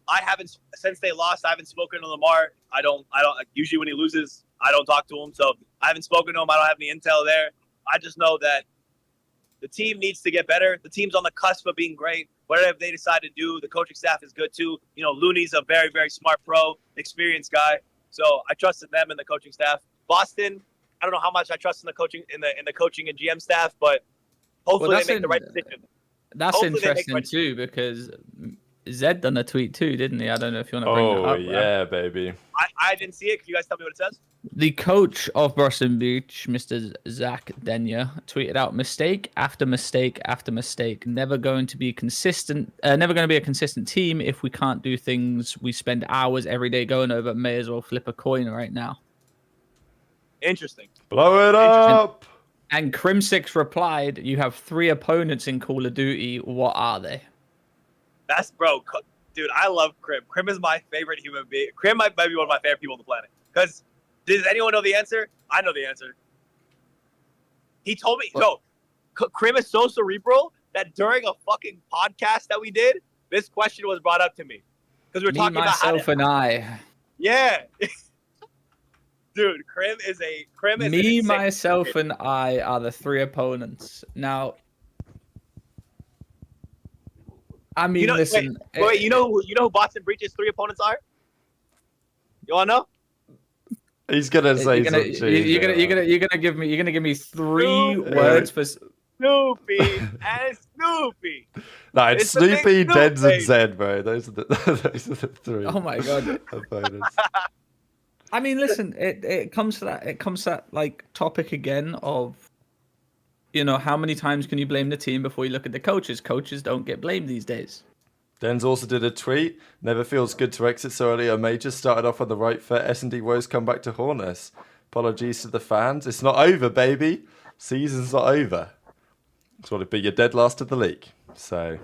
I haven't since they lost. I haven't spoken to Lamar. I don't. Usually, when he loses, I don't talk to him. So I haven't spoken to him. I don't have any intel there. I just know that the team needs to get better. The team's on the cusp of being great. Whatever they decide to do, the coaching staff is good too. You know, Looney's a very, very smart pro, experienced guy. So I trusted them and the coaching staff. Boston, I don't know how much I trust in the coaching in the coaching and GM staff, but hopefully they make the right decision. That's interesting too, because Zed done a tweet too, didn't he? I don't know if you want to bring that up. Oh, yeah, baby. I didn't see it. Can you guys tell me what it says? The coach of Boston Beach, Mr. Zach Denya, tweeted out mistake after mistake after mistake. Never going to be consistent. Never going to be a consistent team if we can't do things we spend hours every day going over. May as well flip a coin right now. Interesting. Blow it up. And Crim6 replied, "You have 3 opponents in Call of Duty. What are they?" That's dude. I love Crim. Crim is my favorite human being. Crim might be one of my favorite people on the planet. Because does anyone know the answer? I know the answer. He told me. No, Crim is so cerebral that during a fucking podcast that we did, this question was brought up to me because we were talking about myself, and I. Yeah. Dude, Crim is me, myself, and I are the 3 opponents. Now, I mean, listen. Wait, you know who Boston Breach's 3 opponents are? You wanna know? He's gonna say something. You're gonna give me 3 words for Snoopy and Snoopy. No, it's Snoopy, Dens, and Zed, bro. Those are the 3. Oh my god. Opponents. I mean, listen, it comes to that like topic again of, you know, how many times can you blame the team before you look at the coaches? Coaches don't get blamed these days. Dens also did a tweet. Never feels good to exit so early. A major started off on the right foot. S&D woes come back to haunt us. Apologies to the fans. It's not over, baby. Season's not over. It's what it'd be. You're dead last of the league. So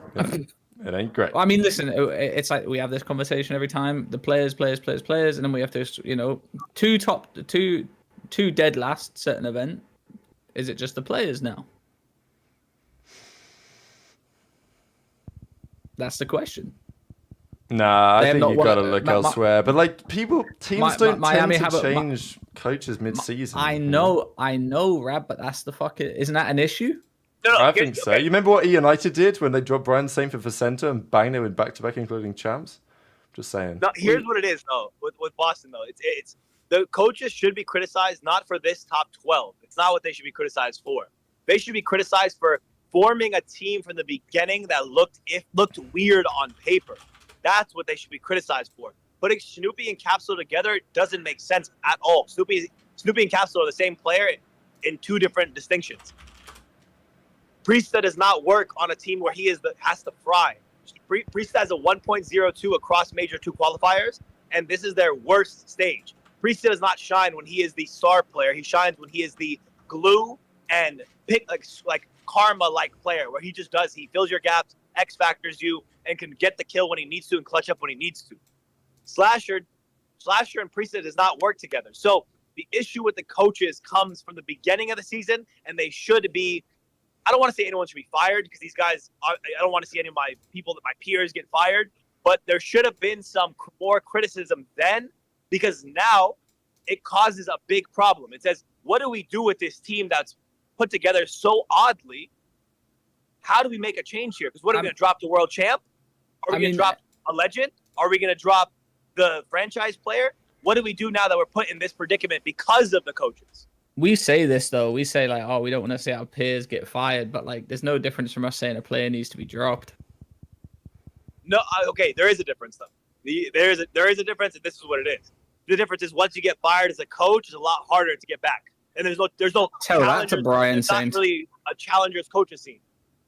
it ain't great. I mean, listen, it's like we have this conversation every time. The players, and then we have to, you know, two dead last certain event. Is it just the players now? That's the question. Nah, I think you got to look elsewhere. But like teams don't Miami tend to change coaches mid-season. I know, Rab, but that's the fucking. Isn't that an issue? No, I think so. okay. You remember what E United did when they dropped Brian Saintford for centre and banged him with back-to-back, including champs? Just saying. No, here's what it is though with Boston though. It's the coaches should be criticized not for this top 12. It's not what they should be criticized for. They should be criticized for forming a team from the beginning that looked weird on paper. That's what they should be criticized for. Putting Snoopy and Capsule together doesn't make sense at all. Snoopy and Capsule are the same player in two different distinctions. Priestahh does not work on a team where he has to fry. Priestahh has a 1.02 across Major 2 qualifiers, and this is their worst stage. Priestahh does not shine when he is the star player. He shines when he is the glue and pick like karma-like player, where he fills your gaps, X factors you, and can get the kill when he needs to and clutch up when he needs to. Slasher and Priestahh does not work together. So the issue with the coaches comes from the beginning of the season, and they should be. I don't want to say anyone should be fired because these guys. I don't want to see any of my peers get fired. But there should have been some more criticism then, because now it causes a big problem. It says, what do we do with this team that's put together so oddly? How do we make a change here? Because what are we going to drop the world champ? Are we going to drop a legend? Are we going to drop the franchise player? What do we do now that we're put in this predicament because of the coaches? We say this though. We say like, oh, we don't want to see our peers get fired, but like, there's no difference from us saying a player needs to be dropped. No, okay, there is a difference though. There is a difference, and this is what it is. The difference is once you get fired as a coach, it's a lot harder to get back. And there's no tell that to Brian Saint. Saint. Not really a challenger's coaches scene.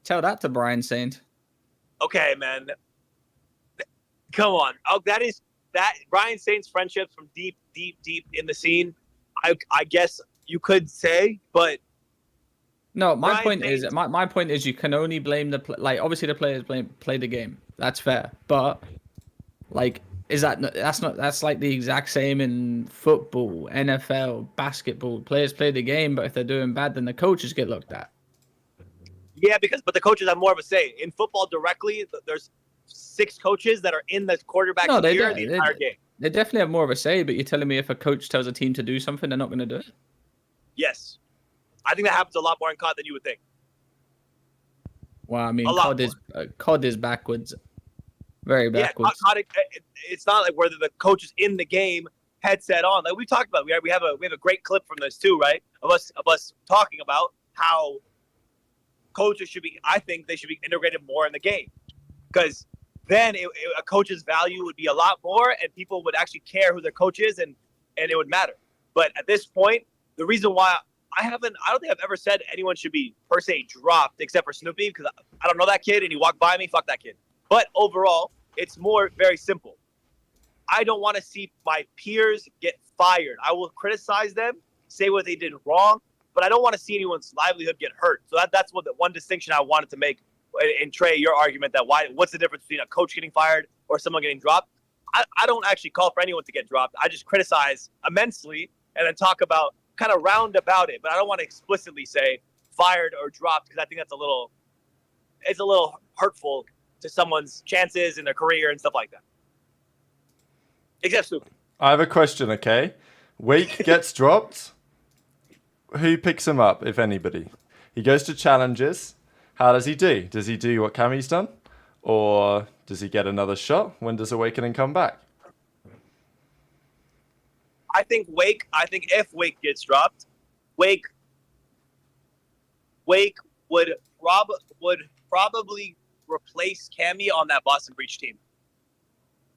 Tell that to Brian Saint. Okay, man. Come on. Oh, that Brian Saint's friendships from deep in the scene. I guess you could say, but no. My point is, you can only blame obviously the players play the game. That's fair, but like, that's like the exact same in football, NFL, basketball. Players play the game, but if they're doing bad, then the coaches get looked at. Yeah, but the coaches have more of a say in football. Directly, there's 6 coaches that are in the quarterback the entire game. They definitely have more of a say, but you're telling me if a coach tells a team to do something, they're not going to do it? Yes. I think that happens a lot more in COD than you would think. Well, I mean, COD is backwards. Very backwards. Yeah, COD, it's not like whether the coach is in the game, headset on. Like we talked about, we have a great clip from this too, right? Of us talking about how coaches I think they should be integrated more in the game. Because then a coach's value would be a lot more, and people would actually care who their coach is, and it would matter. But at this point, the reason why I don't think I've ever said anyone should be per se dropped except for Snoopy, because I don't know that kid and he walked by me, fuck that kid. But overall, it's very simple. I don't want to see my peers get fired. I will criticize them, say what they did wrong, but I don't want to see anyone's livelihood get hurt. So that's the one distinction I wanted to make. And Trey, your argument that what's the difference between a coach getting fired or someone getting dropped? I don't actually call for anyone to get dropped. I just criticize immensely and then talk about kind of round about it. But I don't want to explicitly say fired or dropped, because I think it's a little hurtful to someone's chances in their career and stuff like that. Except Snoopy. I have a question, okay? Wake gets dropped. Who picks him up, if anybody? He goes to challenges. How does he do? Does he do what Cammy's done? Or does he get another shot? When does Awakening come back? I think if Wake gets dropped, Wake would probably replace Cammy on that Boston Breach team.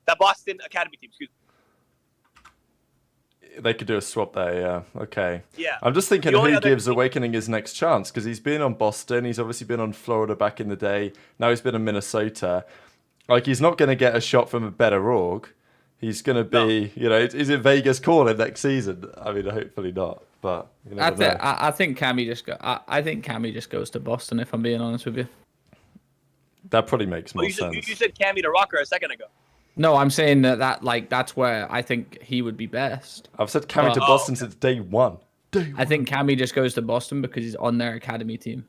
That Boston Academy team, excuse me. They could do a swap there, yeah. Okay. Yeah. I'm just thinking who gives Awakening his next chance, because he's been on Boston, he's obviously been on Florida back in the day, now he's been in Minnesota. Like, he's not going to get a shot from a better org. He's going to be, is it Vegas calling next season? I mean, hopefully not, but you never know. I think Cammy just goes to Boston, if I'm being honest with you. That probably makes more sense. You said Cammy to Rocker a second ago. No, I'm saying that's where I think he would be best. I've said Cammy to Boston since day one. I think Cammy just goes to Boston because he's on their academy team.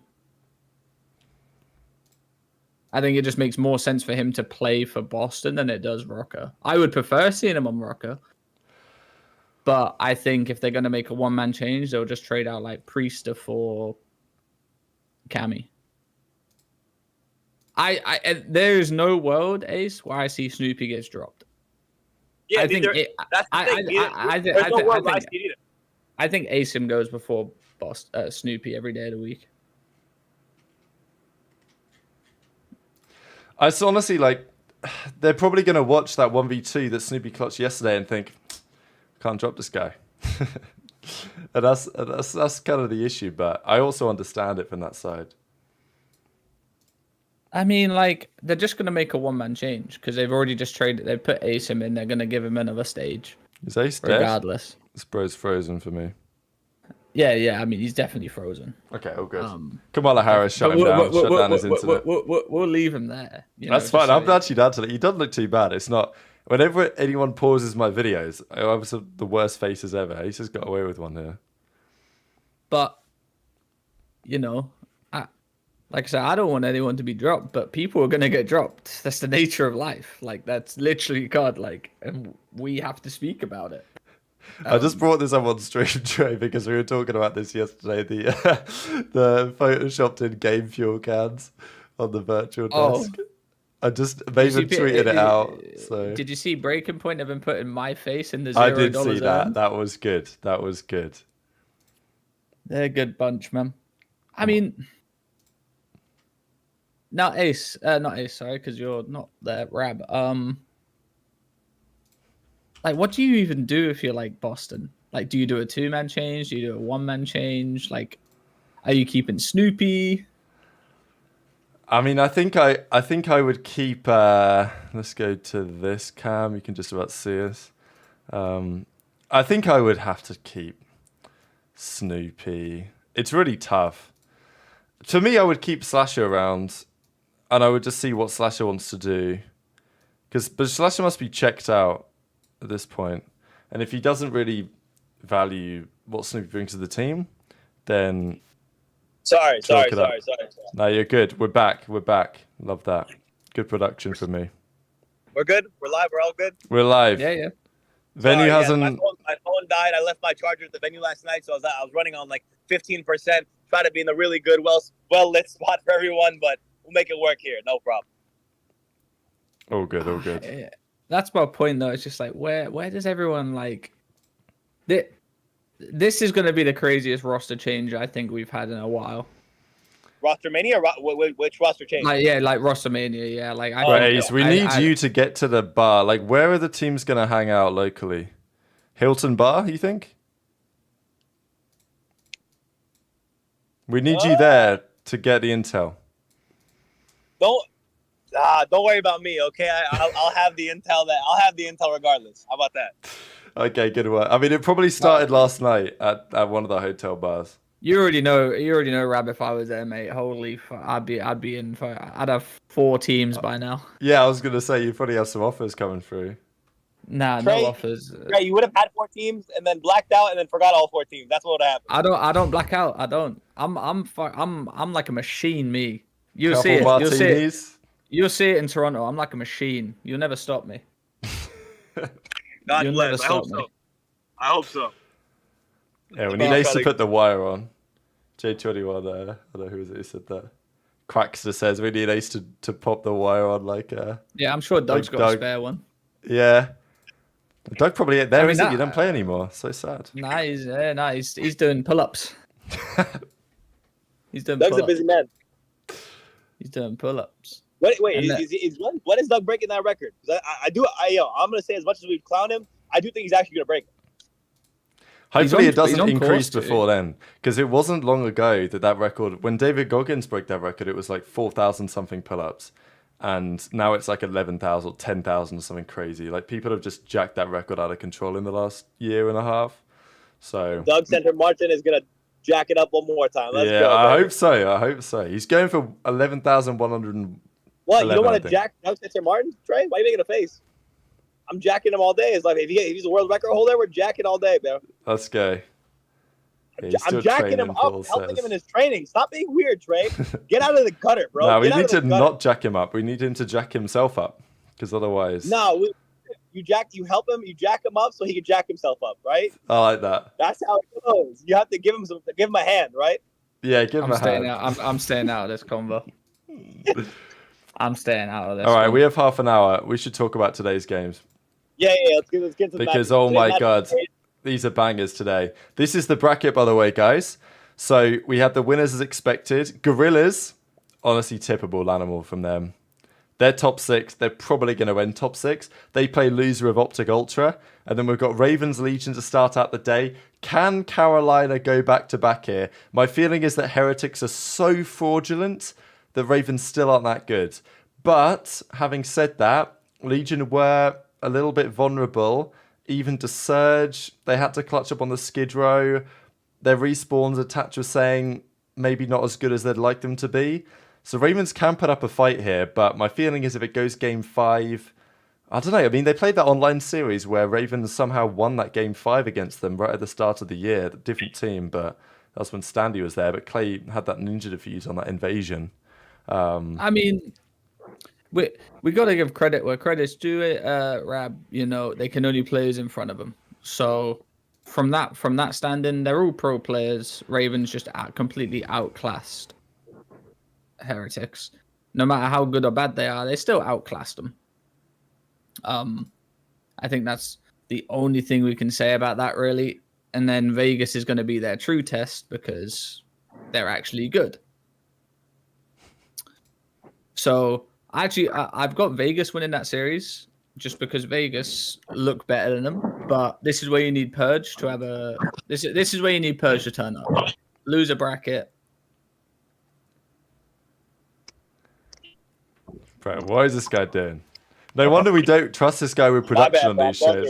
I think it just makes more sense for him to play for Boston than it does Rocker. I would prefer seeing him on Rocker. But I think if they're going to make a one-man change, they'll just trade out like Priestahh for Cammy. There's no world, Ace, where I see Snoopy gets dropped. Yeah, I think that's the thing. There's no world where I see it either. I think Asim goes before Snoopy every day of the week. I honestly like. They're probably going to watch that 1v2 that Snoopy clutched yesterday and think, can't drop this guy. and that's kind of the issue, but I also understand it from that side. I mean, like, they're just going to make a one-man change because they've already just traded. They put Asim in. They're going to give him another stage. Is Ace dead? Regardless. This bro's frozen for me. Yeah. I mean, he's definitely frozen. Okay, all good. Kamala Harris shut him down. Shut down his internet. We'll leave him there. That's fine. I'm actually down to that. He doesn't look too bad. It's not. Whenever anyone pauses my videos, I was the worst faces ever. He's just got away with one here. But, like I said, I don't want anyone to be dropped, but people are going to get dropped. That's the nature of life. Like, that's literally God. Like, and we have to speak about it. I just brought this up on stream, Trey, because we were talking about this yesterday. The photoshopped in game fuel cans on the virtual desk. I just maybe tweeted it out. So did you see Breaking Point have been putting my face in the $0 I did see zone? that. That was good. That was good. They're a good bunch, man. I mean, not Ace, sorry, because you're not there, Rab. Like, what do you even do if you're like Boston? Like, do you do a 2-man change? Do you do a 1-man change? Like, are you keeping Snoopy? I mean, I think I would keep. Let's go to this cam. You can just about see us. I think I would have to keep Snoopy. It's really tough. To me, I would keep Slasher around, and I would just see what Slasher wants to do. But Slasher must be checked out at this point, and if he doesn't really value what Snoopy brings to the team, then sorry. No, you're good. We're back. Love that. Good production for me. We're good. We're live. We're all good. We're live. Yeah. Venue hasn't. My phone died. I left my charger at the venue last night, so I was running on like 15%. Try to be in a really good, well lit spot for everyone, but we'll make it work here. No problem. All good. Yeah. That's my point, though. It's just like, where does everyone like? This is going to be the craziest roster change I think we've had in a while. Roster mania? Which roster change? Like roster mania. Yeah, like we need you to get to the bar. Like, where are the teams going to hang out locally? Hilton Bar, you think? We need you there to get the intel. Don't worry about me, okay? I'll have the intel. I'll have the intel regardless. How about that? Okay, good work. I mean, it probably started last night at one of the hotel bars. You already know, Rab. If I was there, mate, holy, I'd be in. I'd have 4 teams by now. Yeah, I was gonna say you probably have some offers coming through. Nah, Trey, no offers. Trey, you would have had 4 teams and then blacked out and then forgot all 4 teams. That's what would have happened. I don't black out. I don't. I'm like a machine. Me. You'll Couple see it. martinis. You'll see it in Toronto. I'm like a machine. You'll never stop me. God bless. I hope so. Yeah, we need Ace to put the wire on. J21 there. I don't know who was it who said that. Quackster says we need Ace to pop the wire on like Yeah, I'm sure Doug's got a spare one. Yeah. Doug probably ain't there, is it? You don't play anymore. So sad. Nah, he's doing pull-ups. He's doing Doug's pull-ups. a busy man. He's doing pull-ups. Wait, when is Doug breaking that record? Because I'm gonna say as much as we clown him, I do think he's actually gonna break it. Hopefully it doesn't increase before then, because it wasn't long ago that record, when David Goggins broke that record, it was like 4,000 something pull-ups, and now it's like 11,000 or 10,000 or something crazy. Like, people have just jacked that record out of control in the last year and a half. So Doug Center Martin is gonna jack it up one more time. Let's go, I hope so. He's going for 11,100. What, you don't want to jack Doug Center Martin, Trey? Why are you making a face? I'm jacking him all day. It's like if he's a world record holder, we're jacking all day, bro. Let's go. Yeah, I'm jacking him up, helping him in his training. Stop being weird, Trey. Get out of the gutter, bro. No, we need to not jack him up. We need him to jack himself up, because otherwise. No, you help him, you jack him up so he can jack himself up, right? I like that. That's how it goes. You have to give him a hand, right? Yeah, give him a hand. I'm staying out of this convo. I'm staying out of this. All right, one. we have half an hour. We should talk about today's games. Yeah. Let's get to the Because, matches. oh Today's my match God, is great. these are bangers today. This is the bracket, by the way, guys. So we have the winners as expected. Gorillas, honestly, tippable animal from them. They're top 6. They're probably going to win top 6. They play loser of OpTic Ultra. And then we've got Ravens Legion to start out the day. Can Carolina go back-to-back here? My feeling is that Heretics are so fraudulent that Ravens still aren't that good. But having said that, Legion were a little bit vulnerable. Even to Surge, they had to clutch up on the Skid Row. Their respawns, Attach was saying, maybe not as good as they'd like them to be. So Ravens can put up a fight here, but my feeling is if it goes game 5, I don't know. I mean, they played that online series where Ravens somehow won that game 5 against them right at the start of the year. Different team, but that's when Standy was there. But Clay had that ninja defuse on that invasion. I mean, we got to give credit where credit's due. Rab, you know, they can only play who's in front of them. So from that standing, they're all pro players. Ravens just completely outclassed Heretics. No matter how good or bad they are, they still outclassed them. I think that's the only thing we can say about that, really. And then Vegas is going to be their true test because they're actually good. So actually, I've got Vegas winning that series just because Vegas look better than them. But this is where you need Purge to have a. This is where you need Purge to turn up. Lose a bracket. Bro, what is this guy doing? No wonder we don't trust this guy with production on these shows.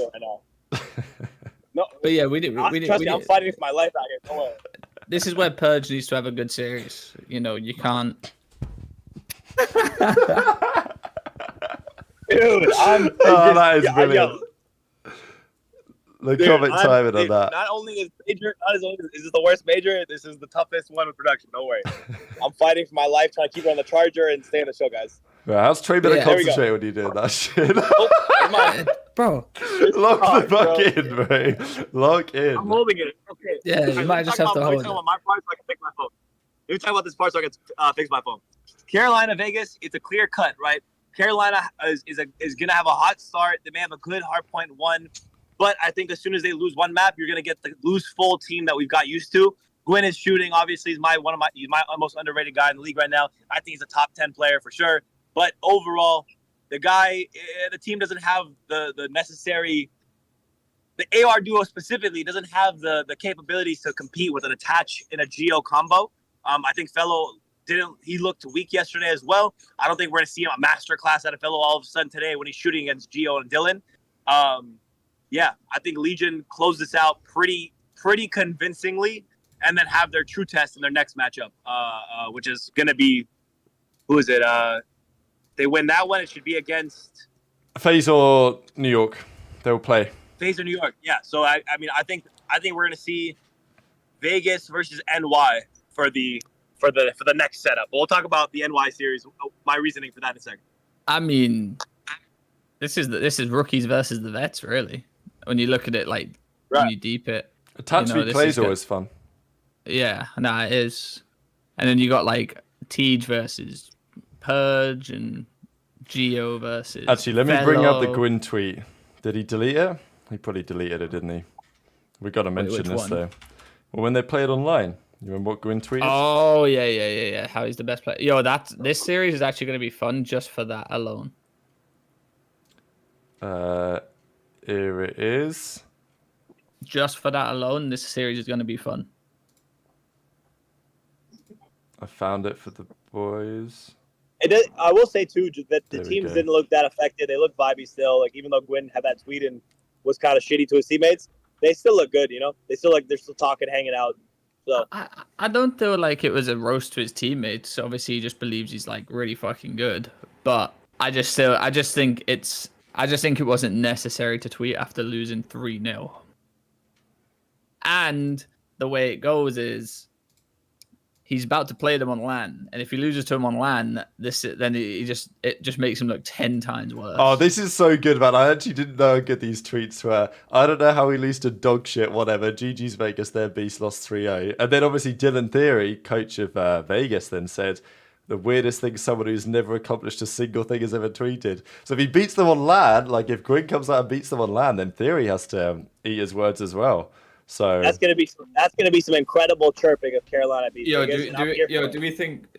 No, But yeah, we did. Trust me, I'm fighting for my life out here. Don't worry. This is where Purge needs to have a good series. You know, you can't. Dude, that is brilliant. The comment timing on that. Not only is major, is this the worst major, this is the toughest one with production. Don't worry. I'm fighting for my life, trying to keep it on the charger and stay on the show, guys. Right, how's Trey better Yeah, concentrate when you do that shit? Bro. Lock the fuck in, bro. Lock in. I'm holding it. Okay. Yeah, you might just have to hold it. Let me talk about my part so I can fix my phone. Let me talk about this part so I can fix my phone. Carolina, Vegas, it's a clear cut, right? Carolina is going to have a hot start. They may have a good hard point 1. But I think as soon as they lose one map, you're going to get the loose full team that we've got used to. Gwyn is shooting. Obviously, he's my most underrated guy in the league right now. I think he's a top 10 player for sure. But overall, the team doesn't have the necessary. The AR duo specifically doesn't have the capabilities to compete with an Attach in a Geo combo. I think Fellow didn't. He looked weak yesterday as well. I don't think we're going to see a masterclass out of Fellow all of a sudden today when he's shooting against Geo and Dylan. Yeah, I think Legion closed this out pretty convincingly, and then have their true test in their next matchup, which is going to be, who is it? They win that one, it should be against FaZe or New York. They will play. FaZe or New York. Yeah. So I think we're going to see Vegas versus NY for the next setup. But we'll talk about the NY series. My reasoning for that in a second. I mean, this is rookies versus the vets, really. When you look at it, like when you deep it, Attach plays always fun. Yeah, no, it is. And then you got like Tej versus Purge and Geo versus. Actually, let me Fellow. bring up the Gwyn tweet. Did he delete it? He probably deleted it, didn't he? We got to mention this though. Well, when they play it online, you remember what Gwyn tweeted? Oh yeah. How he's the best player. Yo, this series is actually going to be fun just for that alone. Here it is. Just for that alone, this series is going to be fun. I found it for the boys. I will say too that the There we teams go. didn't look that affected. They look vibey still. Like even though Gwyn had that tweet and was kind of shitty to his teammates, they still look good. You know, they still they're still talking, hanging out. So I don't feel like it was a roast to his teammates. Obviously, he just believes he's like really fucking good. But I just think it wasn't necessary to tweet after losing 3-0. And the way it goes is he's about to play them on LAN, and if he loses to him on LAN, it just makes him look 10 times worse. Oh, this is so good, man. I actually didn't know how good these tweets were. I don't know how he lose to dog shit, whatever. GG's Vegas, their beast lost 3-0. And then obviously Dylan Theory, coach of Vegas, then said, the weirdest thing someone who's never accomplished a single thing has ever tweeted. So if he beats them on land, like if Gwyn comes out and beats them on land, then Theory has to eat his words as well. So that's gonna be some incredible chirping if Carolina beats Vegas.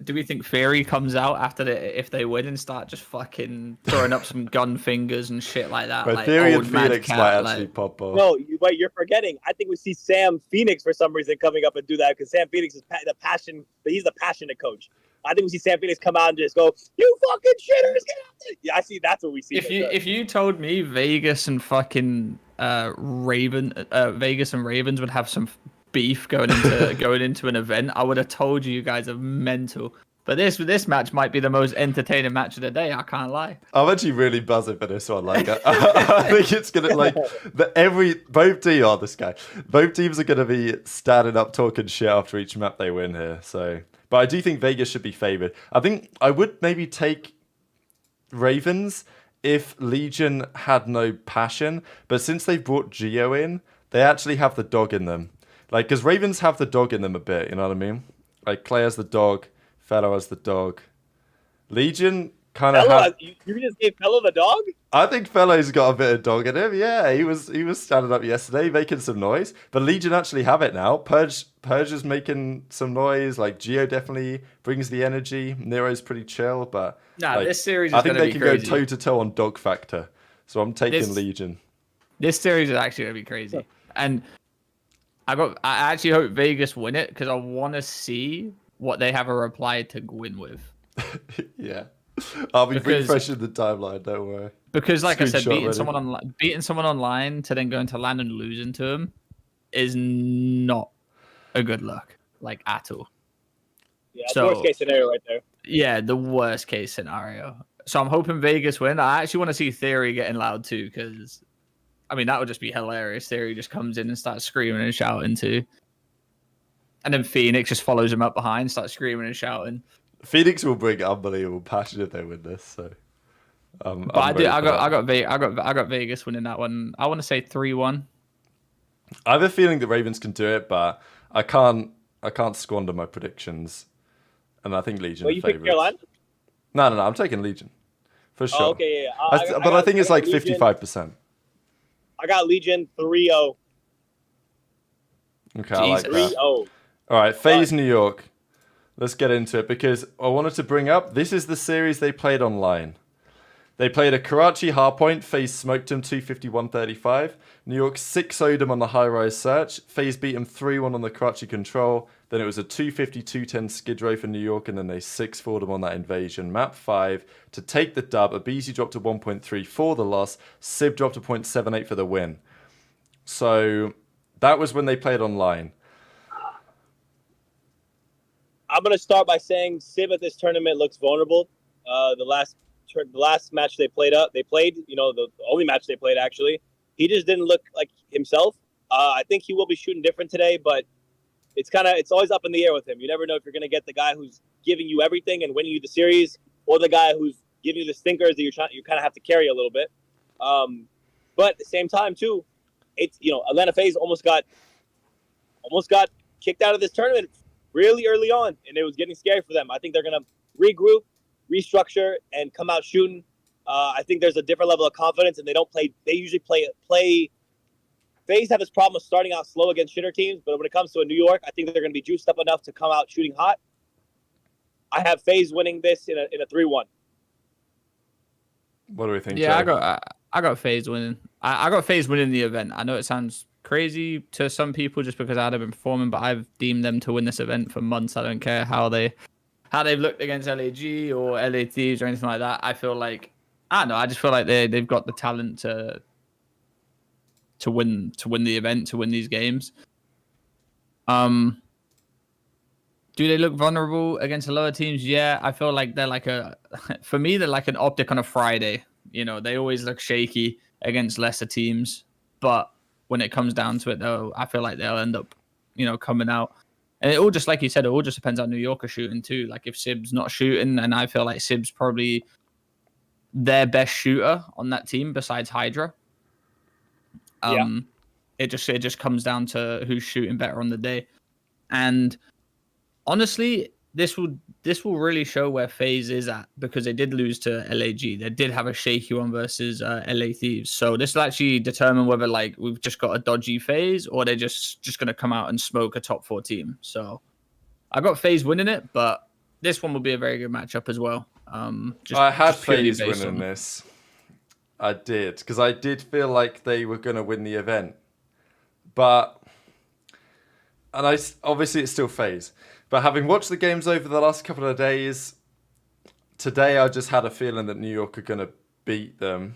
Do we think Theory comes out after if they win and start just fucking throwing up some gun fingers and shit like that? But like Theory and Mad Phoenix Cat, might actually pop off. No, but you're forgetting. I think we see Sam Phoenix for some reason coming up and do that because Sam Phoenix is the passion. He's the passionate coach. I think we see Sam Phoenix come out and just go, "You fucking shitters, get out there!" Yeah, I see. That's what we see. If you told me Vegas and fucking Vegas and Ravens would have some beef going into an event, I would have told you guys are mental. But this match might be the most entertaining match of the day. I can't lie. I'm actually really buzzing for this one. Like, I think it's gonna both teams are gonna be standing up talking shit after each map they win here. So, but I do think Vegas should be favored. I think I would maybe take Ravens if Legion had no passion, but since they brought Geo in, they actually have the dog in them. Like, because Ravens have the dog in them a bit, you know what I mean? Like, Clay has the dog, Fellow has the dog. Legion kind of You just gave Fellow the dog? I think Fellow's got a bit of dog in him. Yeah, he was standing up yesterday, making some noise. But Legion actually have it now. Purge is making some noise. Like, Geo definitely brings the energy. Nero's pretty chill, but this series is I think they can crazy. go toe to toe on dog factor. So I'm taking Legion. This series is actually gonna be crazy, and I actually hope Vegas win it because I want to see what they have a reply to Gwyn with. Yeah, I'll be refreshing the timeline. Don't worry. Because, like I said, Screenshot beating someone online to then go into LAN and losing to him is not a good look, like at all. Yeah, that's the worst case scenario right there. Yeah, the worst case scenario. So I'm hoping Vegas win. I actually want to see Theory getting loud too, because I mean that would just be hilarious. Theory just comes in and starts screaming and shouting too, and then Phoenix just follows him up behind, starts screaming and shouting. Phoenix will bring unbelievable passion if they win this. So, but I got Vegas winning that one. I want to say 3-1. I have a feeling that Ravens can do it, but I can't squander my predictions, and I think Legion. Well, you pick Carolina? No, I'm taking Legion for sure. Oh, okay, yeah. I think it's like 55%. I got Legion 3-0. Okay, I like that. 3-0. All right, FaZe New York. Let's get into it because I wanted to bring up, this is the series they played online. They played a Karachi hardpoint. FaZe smoked him 250-135. New York 6-0'd him on the high-rise search. FaZe beat him 3-1 on the Karachi control. Then it was a 250-210 skid row for New York, and then they 6-4'd him on that invasion. Map 5 to take the dub. Abizi dropped to 1.3 for the loss. Sib dropped to 0.78 for the win. So that was when they played online. I'm going to start by saying Sib at this tournament looks vulnerable. The last match they played, the only match they played actually, he just didn't look like himself. I think he will be shooting different today, but it's always up in the air with him. You never know if you're going to get the guy who's giving you everything and winning you the series, or the guy who's giving you the stinkers that you kind of have to carry a little bit. But at the same time too, it's Atlanta FaZe almost got kicked out of this tournament really early on, and it was getting scary for them. I think they're going to regroup, restructure, and come out shooting. I think there's a different level of confidence, and they usually play. FaZe have this problem of starting out slow against shitter teams, but when it comes to a New York, I think they're going to be juiced up enough to come out shooting hot. I have FaZe winning this in a 3-1. What do we think? Yeah, Joe? I got FaZe winning. I got FaZe winning the event. I know it sounds crazy to some people just because I've been performing, but I've deemed them to win this event for months. I don't care how they've looked against LAG or LA Thieves or anything like that. I feel like I just feel like they've got the talent to win the event, to win these games. Do they look vulnerable against the lower teams? Yeah, I feel like they're like for me they're like an OpTic on a Friday. They always look shaky against lesser teams, but when it comes down to it, though, I feel like they'll end up, coming out. And it all just, like you said, it all just depends on New York are shooting too. Like if Sib's not shooting, and I feel like Sib's probably their best shooter on that team besides Hydra. It just comes down to who's shooting better on the day. And honestly, this will really show where FaZe is at, because they did lose to LAG. They did have a shaky one versus LA Thieves. So this will actually determine whether like we've just got a dodgy FaZe or they're just going to come out and smoke a top 4 team. So I got FaZe winning it, but this one will be a very good matchup as well. I had FaZe winning this. I did, because I did feel like they were going to win the event. But, obviously it's still FaZe. But having watched the games over the last couple of days, today I just had a feeling that New York are going to beat them.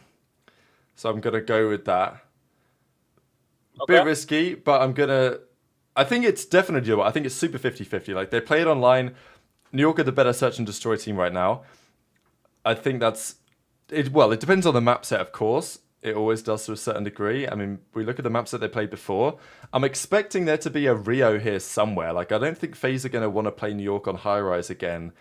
So I'm going to go with that. Okay. Bit risky, but I think it's definitely doable. I think it's super 50-50. Like, they play it online. New York are the better search and destroy team right now. I think that's... Well, it depends on the map set, of course. It always does to a certain degree. I mean, we look at the maps that they played before. I'm expecting there to be a Rio here somewhere. Like, I don't think FaZe are going to want to play New York on high rise again.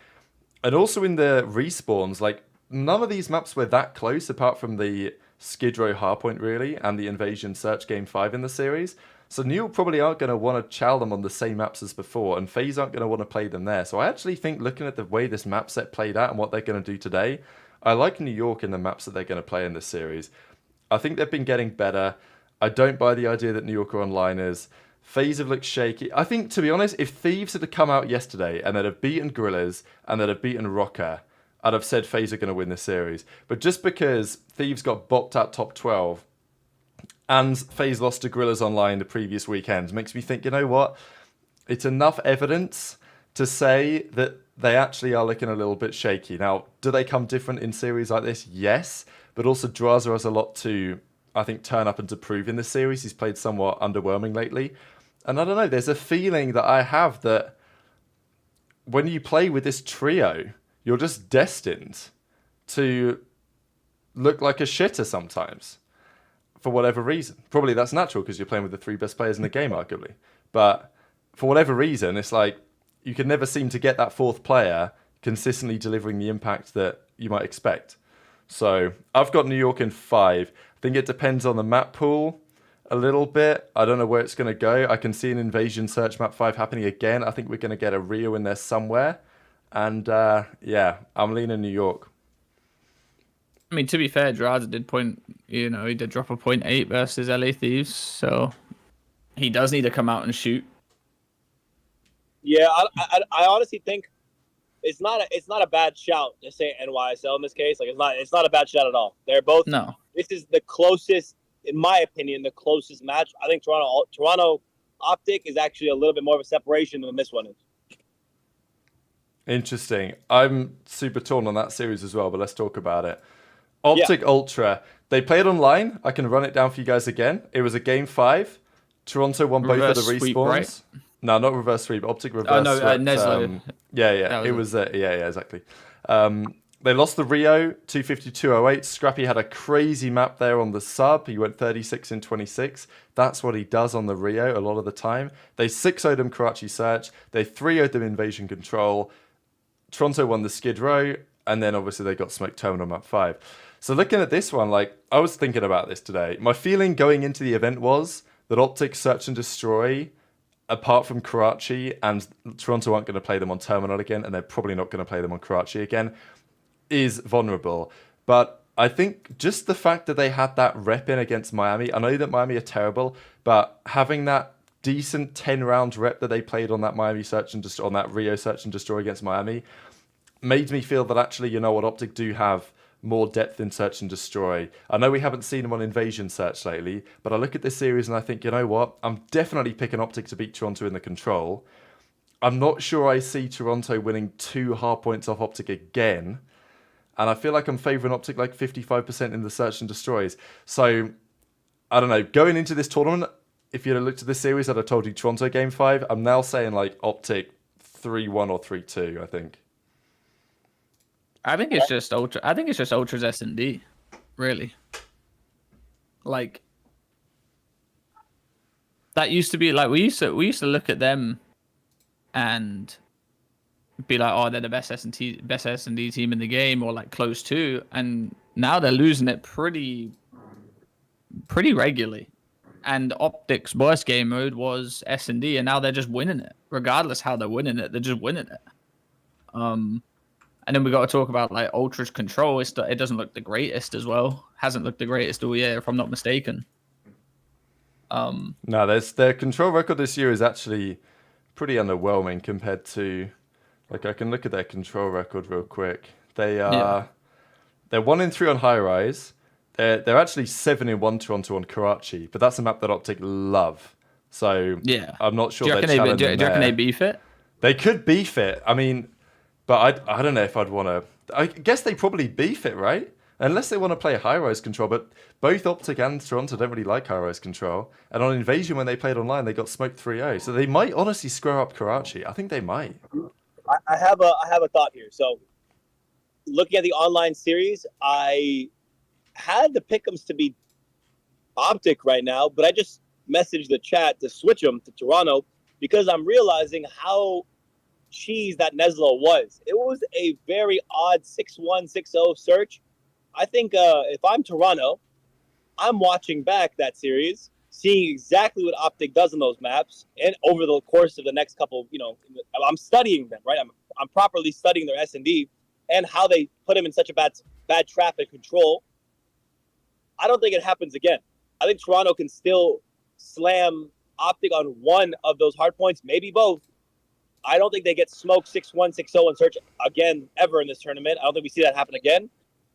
And also in the respawns, like, none of these maps were that close apart from the Skid Row Hardpoint, really, and the Invasion Search Game 5 in the series. So New York probably aren't going to want to chow them on the same maps as before, and FaZe aren't going to want to play them there. So I actually think, looking at the way this map set played out and what they're going to do today, I like New York in the maps that they're going to play in this series. I think they've been getting better. I don't buy the idea that New York are onliners. FaZe have looked shaky. I think, to be honest, if Thieves had come out yesterday and they'd have beaten Gorillas and they'd have beaten Rocker, I'd have said FaZe are going to win this series. But just because Thieves got bopped out top 12 and FaZe lost to Gorillas Online the previous weekend makes me think, you know what? It's enough evidence to say that they actually are looking a little bit shaky. Now, do they come different in series like this? Yes. But also, Draza has a lot to, I think, turn up and to prove in this series. He's played somewhat underwhelming lately. And I don't know, there's a feeling that I have that when you play with this trio, you're just destined to look like a shitter sometimes, for whatever reason. Probably that's natural because you're playing with the 3 best players in the game, arguably. But for whatever reason, it's like you can never seem to get that 4th player consistently delivering the impact that you might expect. So I've got New York in 5. I think it depends on the map pool a little bit. I don't know where it's going to go. I can see an Invasion Search map 5 happening again. I think we're going to get a Rio in there somewhere. And yeah, I'm leaning New York. I mean, to be fair, Draza did he did drop a 0.8 versus LA Thieves. So he does need to come out and shoot. Yeah, I honestly think it's not a bad shout to say NYSL in this case. Like, it's not a bad shout at all. They're both. No. This is the closest, in my opinion, the closest match. I think Toronto OpTic is actually a little bit more of a separation than this one is. Interesting. I'm super torn on that series as well, but let's talk about it. OpTic Ultra. They played online. I can run it down for you guys again. It was a game 5. Toronto won both of the respawns. Sweep, right? No, not reverse sweep. OpTic reverse. Oh no, swept, NYSL. Yeah. It was exactly. They lost the Rio 250-208. Scrappy had a crazy map there on the sub. He went 36 in 26. That's what he does on the Rio a lot of the time. They 6-0'd him Karachi Search. They 3-0'd them Invasion Control. Toronto won the Skid Row, and then obviously they got smoked Terminal map 5. So looking at this one, like, I was thinking about this today. My feeling going into the event was that OpTic Search and Destroy, apart from Karachi, and Toronto aren't going to play them on Terminal again, and they're probably not going to play them on Karachi again, is vulnerable. But I think just the fact that they had that rep in against Miami, I know that Miami are terrible, but having that decent 10-round rep that they played on that Miami Search and on that Rio Search and Destroy against Miami made me feel that actually, you know what, OpTic do have more depth in Search and Destroy. I know we haven't seen them on Invasion Search lately, but I look at this series and I think, you know what, I'm definitely picking OpTic to beat Toronto in the Control. I'm not sure I see Toronto winning 2 hard points off OpTic again. And I feel like I'm favouring OpTic like 55% in the Search and Destroys. So, I don't know. Going into this tournament, if you'd have looked at this series, I'd have told you Toronto Game 5. I'm now saying like OpTic 3-1 or 3-2, I think. I think it's just Ultra. I think it's just Ultra's S&D, really. Like, that used to be like we used to look at them and be like, oh, they're the best S&D team in the game, or like close to, and now they're losing it pretty regularly. And OpTic's worst game mode was S&D, and now they're just winning it, regardless how they're winning it. They're just winning it. And then we got to talk about like Ultra's control. It doesn't look the greatest as well. Hasn't looked the greatest all year, if I'm not mistaken. No, their control record this year is actually pretty underwhelming compared to, like, I can look at their control record real quick. They're 1-3 on high rise. They're actually 7-1 Toronto on Karachi, but that's a map that OpTic love. So Yeah, I'm not sure do you they're reckon challenging do you reckon they beef it? They could beef it. I mean, but I don't know if I'd want to. I guess they probably beef it, right? Unless they want to play high-rise control. But both OpTic and Toronto don't really like high-rise control. And on Invasion, when they played online, they got smoked 3-0. So they might honestly square up Karachi. I think they might. I have a thought here. So looking at the online series, I had the pick'ems to be OpTic right now, but I just messaged the chat to switch them to Toronto because I'm realizing how cheese that NYSL was. It was a very odd 6-1, 6-0 search. I think if I'm Toronto, I'm watching back that series, seeing exactly what OpTic does in those maps, and over the course of the next couple, I'm studying them, right? I'm properly studying their S&D and how they put them in such a bad traffic control. I don't think it happens again. I think Toronto can still slam OpTic on one of those hard points, maybe both. I don't think they get smoked 6-1, 6-0 in search again ever in this tournament. I don't think we see that happen again.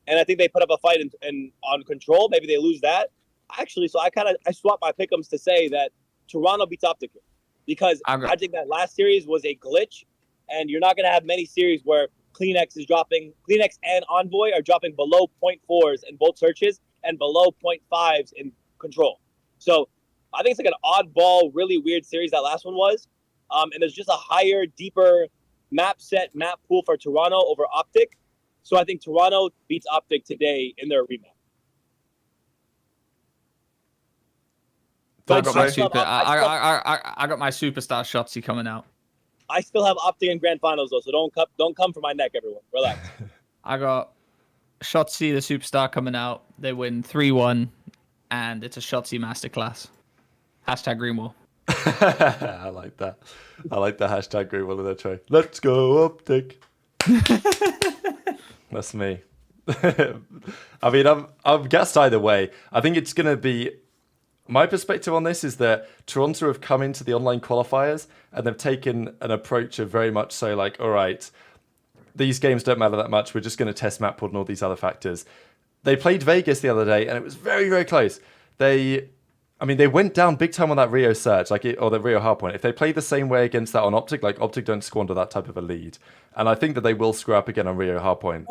And I think they put up a fight and on control. Maybe they lose that. Actually, so I swapped my pick'ems to say that Toronto beats OpTic because I think that last series was a glitch, and you're not going to have many series where Kleenex and Envoy are dropping below 0.4s in both searches and below 0.5s in control. So I think it's like an oddball, really weird series that last one was. And there's just a higher, deeper map pool for Toronto over OpTic. So I think Toronto beats OpTic today in their rematch. I got my superstar Shotzi coming out. I still have OpTic in grand finals though, so don't come for my neck, everyone. Relax. I got Shotzi, the superstar, coming out. They win 3-1, and it's a Shotzi masterclass. Hashtag Greenwall. I like that. I like the hashtag Greenwall in their tray. Let's go OpTic. That's me. I mean, I'm gassed either way. I think it's going to be... My perspective on this is that Toronto have come into the online qualifiers and they've taken an approach of very much so like, all right, these games don't matter that much. We're just going to test map pool and all these other factors. They played Vegas the other day and it was very, very close. They went down big time on that Rio surge, or the Rio hardpoint. If they play the same way against that on OpTic, like OpTic don't squander that type of a lead. And I think that they will screw up again on Rio hardpoint.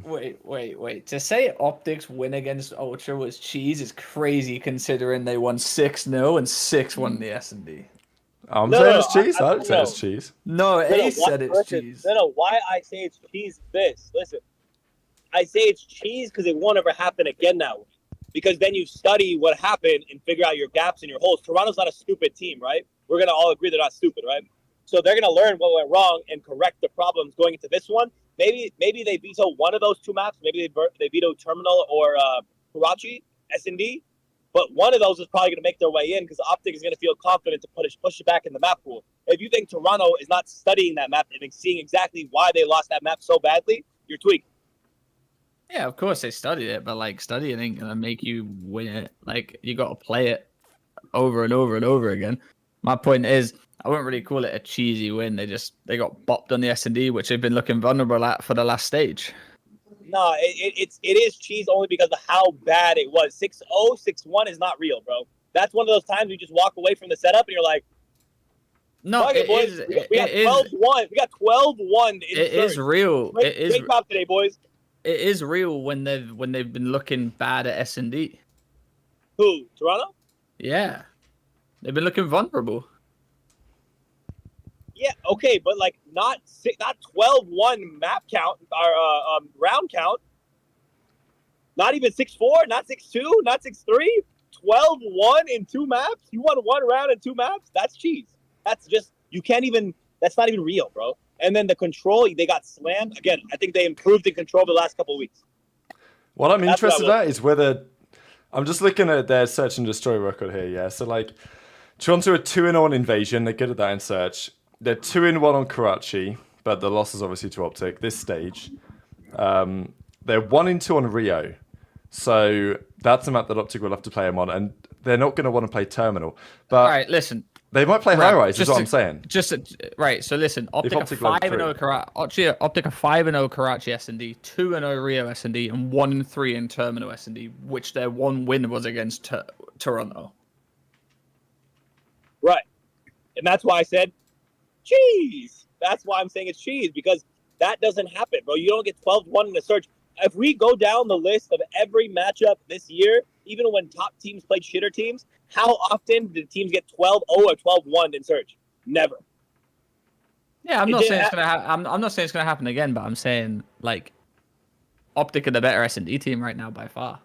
Wait. To say OpTic's win against Ultra was cheese is crazy considering they won 6-0 and 6-1 in the S&D. I'm saying it's cheese? I don't say it's cheese. No, Ace said it's cheese. No, why I say it's cheese is this. Listen, I say it's cheese because it won't ever happen again that way. Because then you study what happened and figure out your gaps and your holes. Toronto's not a stupid team, right? We're going to all agree they're not stupid, right? So they're going to learn what went wrong and correct the problems going into this one. Maybe they veto one of those two maps. Maybe they veto Terminal or Karachi, S&D. But one of those is probably going to make their way in because OpTic is going to feel confident to push it back in the map pool. If you think Toronto is not studying that map and seeing exactly why they lost that map so badly, you're tweaking. Yeah, of course they studied it, but like studying ain't gonna make you win it. Like you gotta play it over and over and over again. My point is, I wouldn't really call it a cheesy win. They got bopped on the S&D, which they've been looking vulnerable at for the last stage. No, it is cheese only because of how bad it was. 6-0, 6-1 is not real, bro. That's one of those times you just walk away from the setup and you're like, no, it boys. is. We got 12-1. We got 12-1. It is real. It is. Great job today, boys. It is real when they've been looking bad at S&D. Who? Toronto? Yeah, they've been looking vulnerable. Yeah, okay, but like not 12-1 map count or round count. Not even 6-4, not 6-2, not 6-3. 12-1 in two maps. You won one round in two maps. That's cheese. That's just you can't even. That's not even real, bro. And then the control, they got slammed. Again, I think they improved in control the last couple of weeks. What I'm interested at is whether... I'm just looking at their search and destroy record here, yeah? So, like, Toronto are 2-0 on Invasion. They're good at that in search. They're 2-1 on Karachi. but the loss is obviously to OpTic this stage. They're 1-2 on Rio, so that's the map that OpTic will have to play them on, and they're not going to want to play Terminal. But all right, listen. They might play High Rise, is what I'm saying. Right, so listen, OpTic are 5-0 OpTic are 5-0 Karachi S&D, 2-0 Rio S&D, and 1-3 in Terminal S&D, which their one win was against Toronto. Right. And that's why I said cheese. That's why I'm saying it's cheese, because that doesn't happen, bro. You don't get 12-1 in the search. If we go down the list of every matchup this year, even when top teams played shitter teams, how often did teams get 12-0 or 12-1 in search? Never. Yeah, I'm not saying it's gonna happen. I'm not saying it's gonna happen again, but I'm saying like OpTic are the better S&D team right now by far.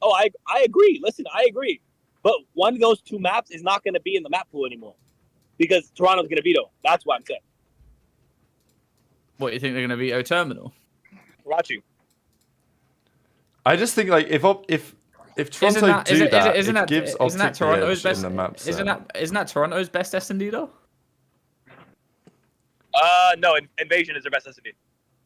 Oh, I agree. Listen, I agree. But one of those two maps is not going to be in the map pool anymore because Toronto's going to veto. That's what I'm saying. What, you think they're going to veto Terminal? Karachi. I just think like if Toronto it gives OpTic Toronto's the edge best in the map set. Isn't that Toronto's best S&D though? No, Invasion is their best S&D.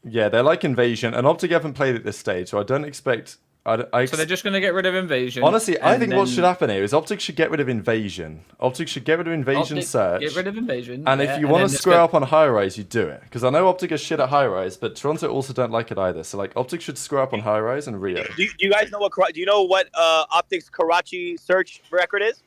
Yeah, they're like Invasion, and OpTic haven't played at this stage, so I don't expect. So they're just going to get rid of Invasion. Honestly, I think what should happen here is OpTic should get rid of Invasion. OpTic should get rid of Invasion search. Get rid of Invasion. And if you want to square up on High Rise, you do it. Because I know OpTic is shit at High Rise, but Toronto also don't like it either. So like OpTic should square up on High Rise and Rio. Do you guys know what? Do you know what OpTic's Karachi search record is?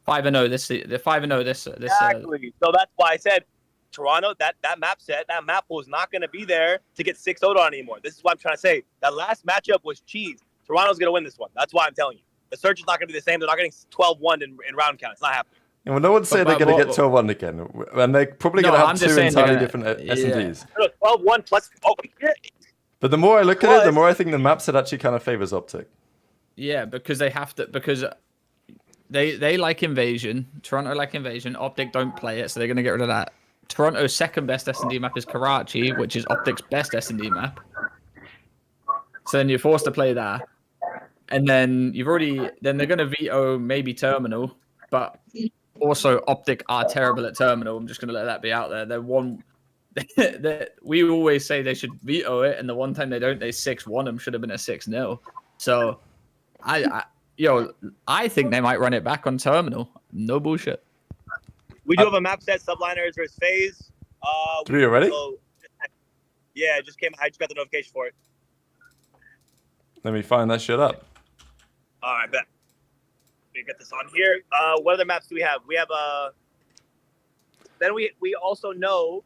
5-0. They're 5-0 this. Exactly. So that's why I said Toronto. That map set, that map pool is not going to be there to get 6-0 on anymore. This is what I'm trying to say. That last matchup was cheese. Toronto's going to win this one. That's why I'm telling you. The search is not going to be the same. They're not getting 12-1 in round count. It's not happening. And well, no one's saying they're going to get 12-1 again. And they're probably going to have two entirely different S&Ds. 12-1 plus... Oh, but the more I look at it, the more I think the map set actually kind of favors OpTic. Yeah, because they have to... Because they like Invasion. Toronto like Invasion. OpTic don't play it, so they're going to get rid of that. Toronto's second best S&D map is Karachi, which is OpTic's best S&D map. So then you're forced to play that. And then then they're going to veto maybe Terminal, but also OpTic are terrible at Terminal. I'm just going to let that be out there. We always say they should veto it, and the one time they don't, they 6-1 them. Should have been a 6-0. So I think they might run it back on Terminal. No bullshit. We do have a map set, Subliners versus FaZe. Do we already? Yeah, it just came. I just got the notification for it. Let me find that shit up. All right, bet. Let me get this on here. What other maps do we have? We have then we also know.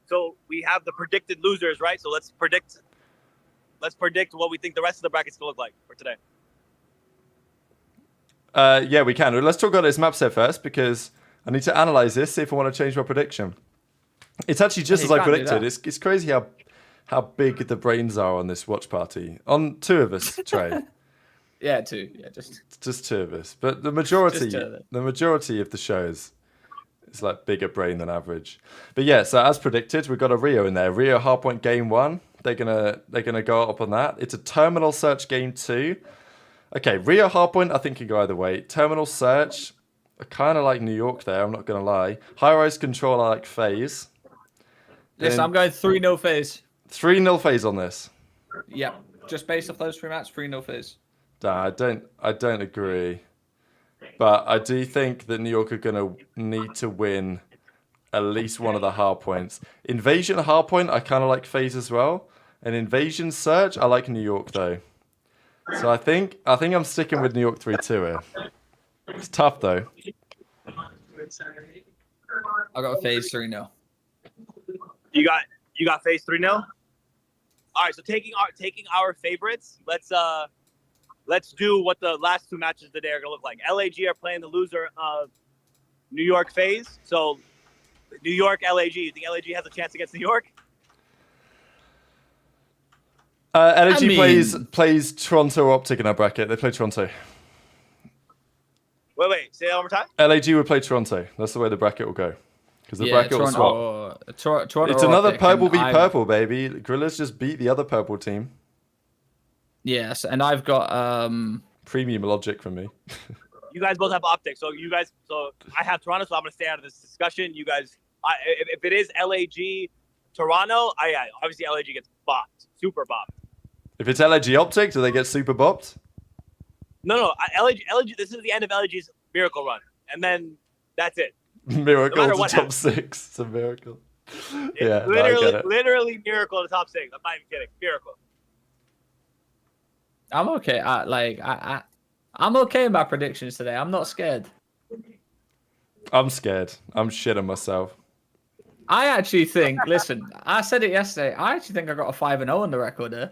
So we have the predicted losers, right? So let's predict what we think the rest of the brackets will look like for today. Yeah, we can. Let's talk about this map set first because I need to analyze this, see if I want to change my prediction. It's actually just as I predicted. It's crazy how big the brains are on this watch party. On two of us, Trey. Yeah, two. Yeah, just two of us. But the majority of the shows is like bigger brain than average. But yeah, so as predicted, we've got a Rio in there. Rio hardpoint game 1. They're gonna go up on that. It's a Terminal search game 2. Okay, Rio hardpoint I think can go either way. Terminal search, I kind of like New York there. I'm not gonna lie. High rise control I like FaZe. Listen, I'm going 3-0 FaZe. 3-0 FaZe on this. Yeah, just based off those three maps, 3-0 FaZe. Nah, I don't agree. But I do think that New York are going to need to win at least one of the hard points. Invasion hard point, I kind of like FaZe as well. And Invasion search, I like New York though. So I think I'm sticking with New York 3-2 here. It's tough though. I'll go FaZe 3-0. You got FaZe 3-0? All right, so taking our favorites, let's do what the last two matches of the day are gonna look like. LAG are playing the loser of New York FaZe. So New York LAG. You think LAG has a chance against New York? LAG plays Toronto OpTic in our bracket. They play Toronto. Wait. Say that one more time. LAG would play Toronto. That's the way the bracket will go. Because the bracket will swap. Toronto it's another purple v purple, baby. Gorillas just beat the other purple team. Yes, and I've got premium logic from me. You guys both have OpTic, so I have Toronto, so I'm gonna stay out of this discussion. You guys, if it is LAG Toronto, yeah, obviously LAG gets bopped, super bopped. If it's LAG OpTic, do they get super bopped? No, LAG. This is the end of LAG's miracle run, and then that's it. Miracle No to what top happens. 6. It's a miracle. It's literally miracle to top 6. I'm not even kidding. Miracle. I'm okay. I'm okay in my predictions today. I'm not scared. I'm scared. I'm shitting myself. I actually think. Listen, I said it yesterday. I actually think I got a 5-0 on the record here.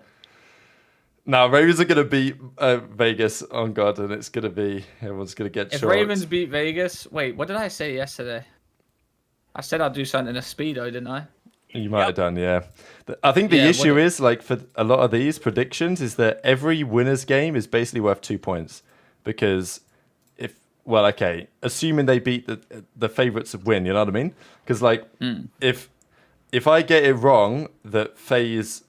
Now Ravens are gonna beat Vegas on God, and it's gonna be everyone's gonna get. If shocked. Ravens beat Vegas, wait, what did I say yesterday? I said I'd do something in a speedo, didn't I? You might have done, yeah. I think the issue is, like, for a lot of these predictions, is that every winner's game is basically worth 2 points. Because assuming they beat the favorites win, you know what I mean? Because, like, if I get it wrong that FaZe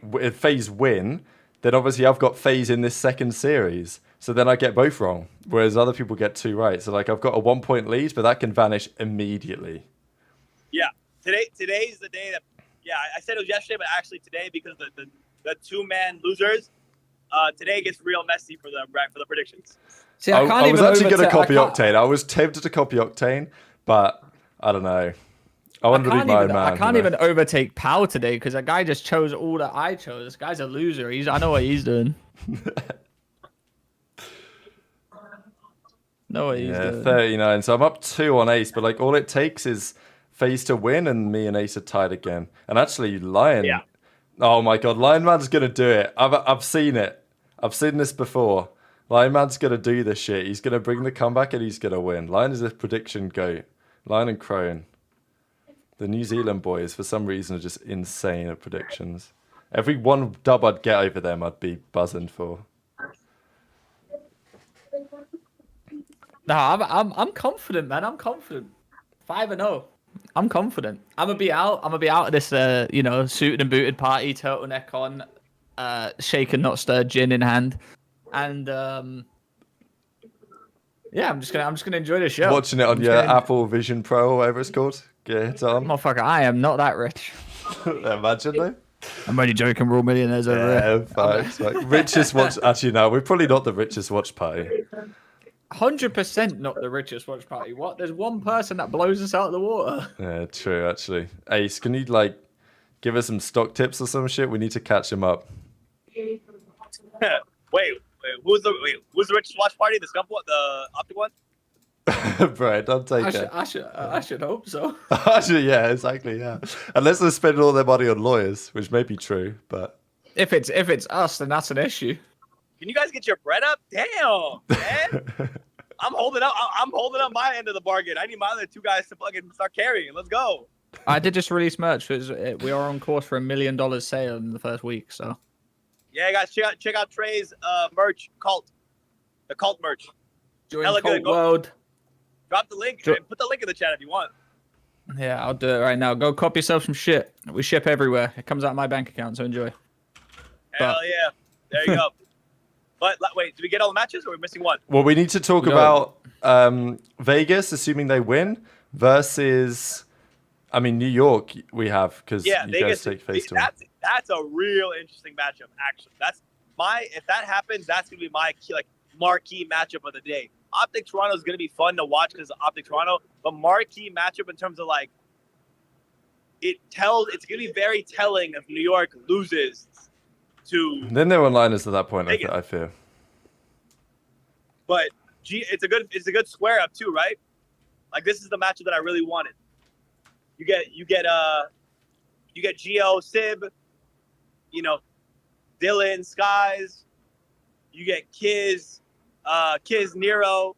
win, then obviously I've got FaZe in this second series. So then I get both wrong, whereas other people get 2 right. So, like, I've got a 1-point lead, but that can vanish immediately. Yeah. Today's the day that, I said it was yesterday, but actually today, because the 2-man losers, today gets real messy for the predictions. See, I was actually going to copy Octane. I was tempted to copy Octane, but I don't know. I wanted to be my man. I can't even overtake Pow today because that guy just chose all that I chose. This guy's a loser. I know what he's doing. No way he's doing. 39. So I'm up 2 on Ace, but like all it takes is FaZe to win, and me and Ace are tied again. And actually, Lion. Yeah. Oh my God, Lion Man's gonna do it. I've seen it. I've seen this before. Lion Man's gonna do this shit. He's gonna bring the comeback and he's gonna win. Lion is a prediction goat. Lion and Crone. The New Zealand boys, for some reason, are just insane at predictions. Every one dub I'd get over them, I'd be buzzing for. No, I'm confident, man. I'm confident. 5-0. I'm confident. I'm gonna be out of this, suited and booted party, turtleneck on, shaken not stirred, gin in hand, and I'm just gonna enjoy the show. Watching it on your Apple Vision Pro or whatever it's called. Get it on. Motherfucker, I am not that rich. Imagine though. I'm only joking. We're all millionaires over here. Facts. Like, richest watch. Actually, no, we're probably not the richest watch party. 100% not the richest watch party. What? There's one person that blows us out of the water. Yeah, true. Actually, Ace, can you give us some stock tips or some shit? We need to catch him up. Wait, who's the richest watch party? The scum one, the OpTic one? Bro, don't take it. I should hope so. Actually, yeah, exactly, yeah. Unless they're spending all their money on lawyers, which may be true, but if it's us, then that's an issue. Can you guys get your bread up? Damn, man. I'm holding up my end of the bargain. I need my other 2 guys to fucking start carrying. Let's go. I did just release merch. We are on course for $1 million sale in the first week. So yeah, guys, check out Trey's merch, the cult merch. Join Cult World. Drop the link and put the link in the chat if you want. Yeah, I'll do it right now. Go cop yourself some shit. We ship everywhere. It comes out of my bank account, so enjoy. Hell yeah. There you go. But wait, did we get all the matches or are we missing one? Well, we need to talk about Vegas, assuming they win, versus, New York we have, because you guys take FaZe to win. That's a real interesting matchup, actually. If that happens, that's going to be my marquee matchup of the day. OpTic Toronto is going to be fun to watch because of OpTic Toronto, but marquee matchup in terms of it's going to be very telling if New York loses to. Then they're one-liners at that point, I fear. But it's a good square up too, right? Like this is the matchup that I really wanted. You get Geo, Sib, Dylan, Skies. You get Kiz, Nero,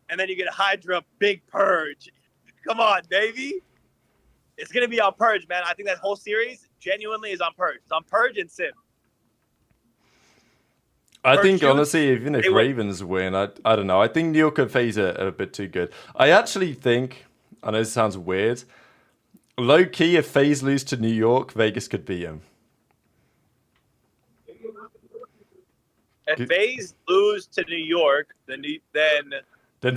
and then you get Hydra, Big Purge. Come on, baby. It's going to be on Purge, man. I think that whole series genuinely is on Purge. It's on Purge and Sim. I think, honestly, even if Ravens win, I don't know. I think New York and FaZe are a bit too good. I actually think, I know this sounds weird, low-key, if FaZe lose to New York, Vegas could beat them. If FaZe lose to New York, then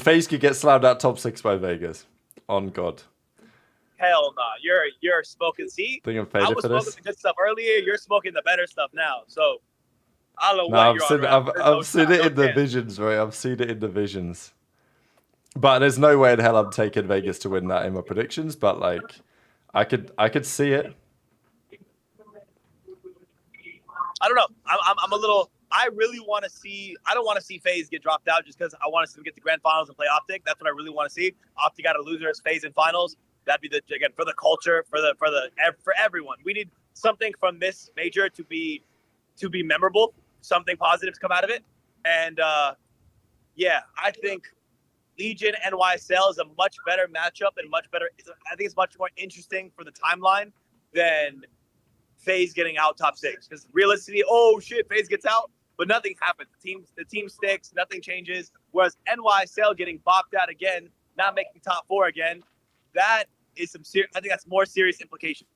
FaZe could get slammed out top 6 by Vegas. On God. Hell nah. You're smoking. See, Think I'm I faded was for smoking this? the good stuff earlier. You're smoking the better stuff now. So I don't know No, what I've you're seen, on. I've seen it in the visions, right? I've seen it in the visions. But there's no way in hell I'm taking Vegas to win that in my predictions. But like, I could see it. I don't know. I'm a little. I really want to see. I don't want to see FaZe get dropped out just because I want to see them get to grand finals and play OpTic. That's what I really want to see. OpTic got a loser as FaZe in finals. That'd be again for the culture, for everyone. We need something from this major to be memorable. Something positive to come out of it. And yeah, I think Legion NYSL is a much better matchup and much better. I think it's much more interesting for the timeline than FaZe getting out top 6. Because realistically, oh shit, FaZe gets out, but nothing happens. The team sticks, nothing changes. Whereas NYSL getting bopped out again, not making top 4 again, that is some I think that's more serious implication.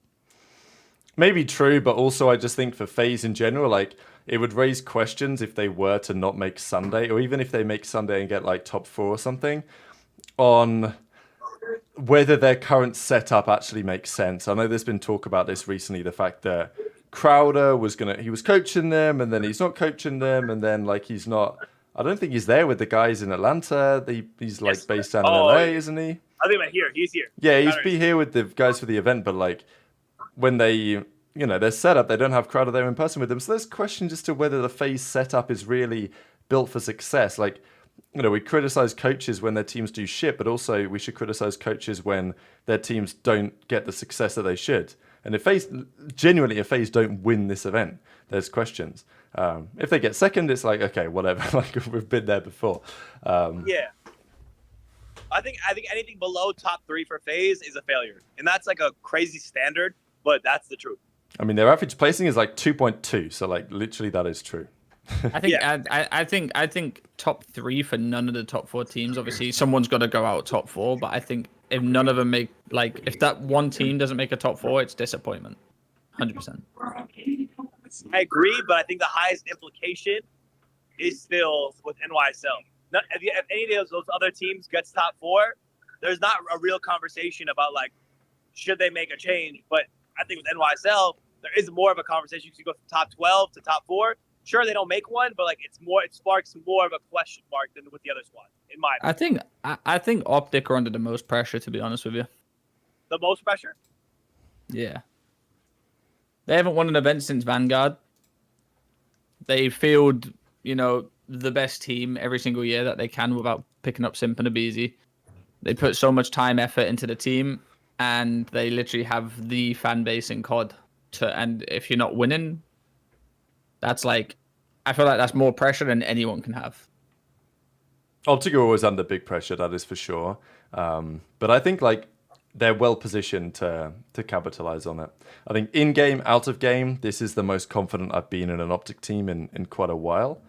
Maybe true, but also I just think for FaZe in general, like it would raise questions if they were to not make Sunday, or even if they make Sunday and get like top 4 or something, on whether their current setup actually makes sense. I know there's been talk about this recently, the fact that Crowder he was coaching them, and then he's not coaching them, and then like he's not. I don't think he's there with the guys in Atlanta. He's like based down in LA, isn't he? I think here. He's here. Yeah, he's be here with the guys for the event, but like when they, they're set up, they don't have Crowder there in person with them. So there's questions as to whether the FaZe setup is really built for success. Like, we criticize coaches when their teams do shit, but also we should criticize coaches when their teams don't get the success that they should. And if FaZe don't win this event, there's questions. If they get second, it's like, okay, whatever. Like we've been there before. Yeah. I think anything below top 3 for FaZe is a failure. And that's like a crazy standard, but that's the truth. I mean, their average placing is like 2.2, so like literally that is true. I think I think top 3 for none of the top 4 teams. Obviously, someone's got to go out top 4, but I think if none of them make if that one team doesn't make a top 4, it's disappointment. 100%. I agree, but I think the highest implication is still with NYSL. If any of those other teams gets top 4, there's not a real conversation about like should they make a change. But I think with NYSL, there is more of a conversation. You go from top 12 to top 4. Sure, they don't make one, but like it sparks more of a question mark than with the other squad, in my opinion. I think OpTic are under the most pressure, to be honest with you. The most pressure? Yeah. They haven't won an event since Vanguard. They field, the best team every single year that they can without picking up Simp and Abizi. They put so much time, effort into the team, and they literally have the fan base in COD. And if you're not winning, that's like, I feel like that's more pressure than anyone can have. OpTic are always under big pressure, that is for sure. But I think like they're well positioned to capitalize on it. I think in game, out of game, this is the most confident I've been in an OpTic team in quite a while.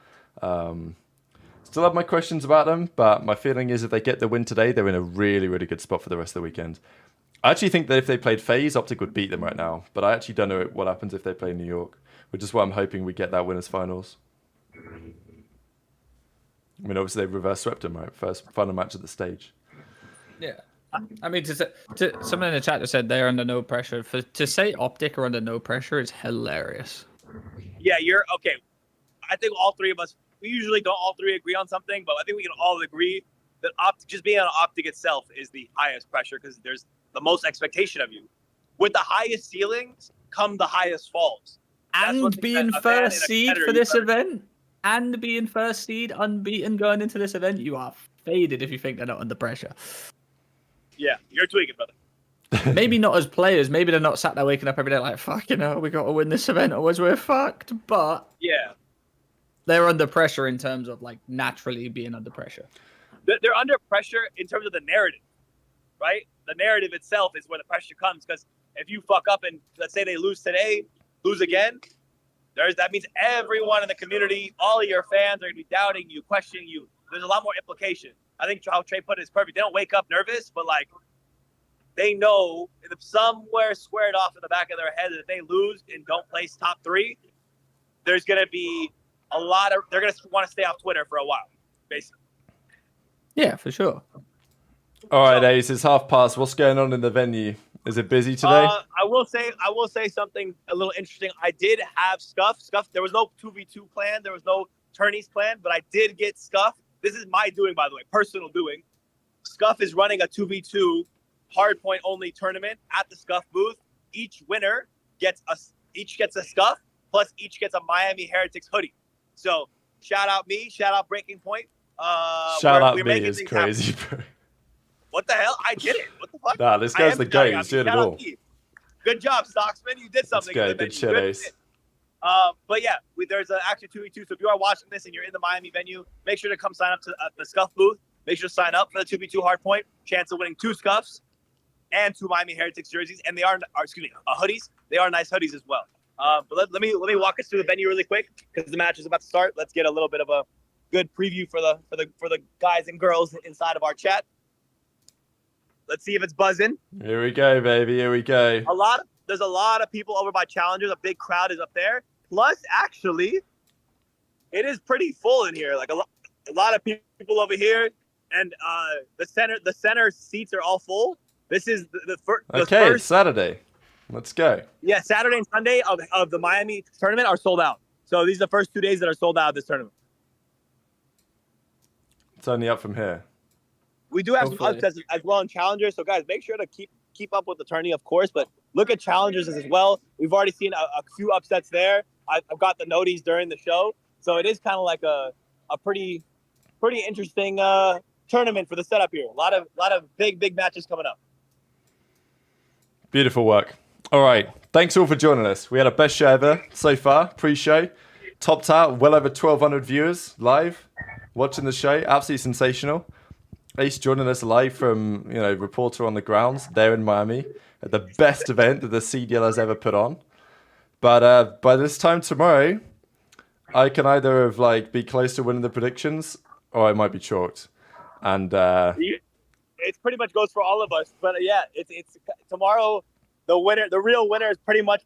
Still have my questions about them, but my feeling is if they get the win today, they're in a really, really good spot for the rest of the weekend. I actually think that if they played FaZe, OpTic would beat them right now. But I actually don't know what happens if they play New York, which is why I'm hoping we get that winners finals. I mean, obviously they reverse swept them, right? First final match at the stage. Yeah. I mean, to someone in the chat that said they're under no pressure. To say OpTic are under no pressure is hilarious. Yeah, you're okay. I think all 3 of us, we usually don't all 3 agree on something, but I think we can all agree that just being on OpTic itself is the highest pressure because there's the most expectation of you. With the highest ceilings come the highest falls. And being first seed for this event, and being first seed unbeaten going into this event, you are faded if you think they're not under pressure. Yeah, you're tweaking, brother. Maybe not as players. Maybe they're not sat there waking up every day like, fuck, we got to win this event, otherwise we're fucked. But yeah, they're under pressure in terms of like naturally being under pressure. They're under pressure in terms of the narrative, right? The narrative itself is where the pressure comes because if you fuck up and let's say they lose today, lose again, that means everyone in the community, all of your fans are going to be doubting you, questioning you. There's a lot more implication. I think how Trey put it is perfect. They don't wake up nervous, but like they know somewhere squared off in the back of their head that if they lose and don't place top 3, there's going to be they're going to want to stay off Twitter for a while, basically. Yeah, for sure. All right, Ace, it's past. What's going on in the venue? Is it busy today? I will say something a little interesting. I did have Scuff. There was no 2v2 plan. There was no tourneys plan, but I did get Scuff. This is my doing, by the way, personal doing. Scuff is running a 2v2 hardpoint only tournament at the Scuff booth. Each winner gets a Scuff, plus each gets a Miami Heretics hoodie. So shout out me, shout out Breaking Point. Shout out me is crazy, bro. What the hell? I did it. What the fuck? Nah, this guy's the GOAT. He's doing it all. Good job, Stocksman. You did something. Good shit, Ace. But yeah, there's an actual 2v2. So if you are watching this and you're in the Miami venue, make sure to come sign up to the Scuff booth. Make sure to sign up for the 2v2 hardpoint. Chance of winning 2 Scuffs and 2 Miami Heretics jerseys. And they are hoodies. They are nice hoodies as well. But let me walk us through the venue really quick because the match is about to start. Let's get a little bit of a good preview for the guys and girls inside of our chat. Let's see if it's buzzing. Here we go, baby. Here we go. There's a lot of people over by Challengers. A big crowd is up there. Plus, actually, it is pretty full in here. Like a lot of people over here, and the center seats are all full. This is the first. It's Saturday. Let's go. Yeah, Saturday and Sunday of the Miami tournament are sold out. So these are the first 2 days that are sold out of this tournament. It's only up from here. We do have some upsets as well in Challengers. So guys, make sure to keep up with the tourney, of course, but look at Challengers as well. We've already seen a few upsets there. I've got the noties during the show. So it is kind of like a pretty interesting tournament for the setup here. A lot of big matches coming up. Beautiful work. All right. Thanks all for joining us. We had our best show ever so far, pre-show. Topped out, well over 1,200 viewers live watching the show. Absolutely sensational. Ace joining us live from, reporter on the grounds there in Miami at the best event that the CDL has ever put on. But by this time tomorrow, I can either be close to winning the predictions or I might be chalked. And it pretty much goes for all of us. But yeah, it's tomorrow. The real winner is pretty much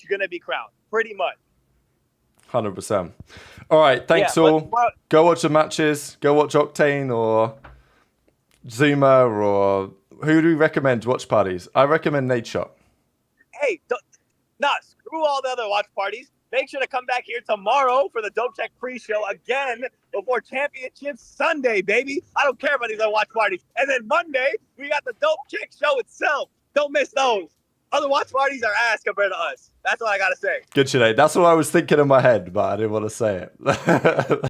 gonna be crowned. Pretty much. 100%. All right, thanks all. Go watch the matches. Go watch Octane or Zuma or who do you recommend watch parties? I recommend Nate Shot. Hey, screw all the other watch parties. Make sure to come back here tomorrow for the Dope Check pre-show again before Championship Sunday, baby. I don't care about these other watch parties. And then Monday, we got the Dope Check show itself. Don't miss those. Other watch parties are ass compared to us. That's all I got to say. Good shit, That's what I was thinking in my head, but I didn't want to say it.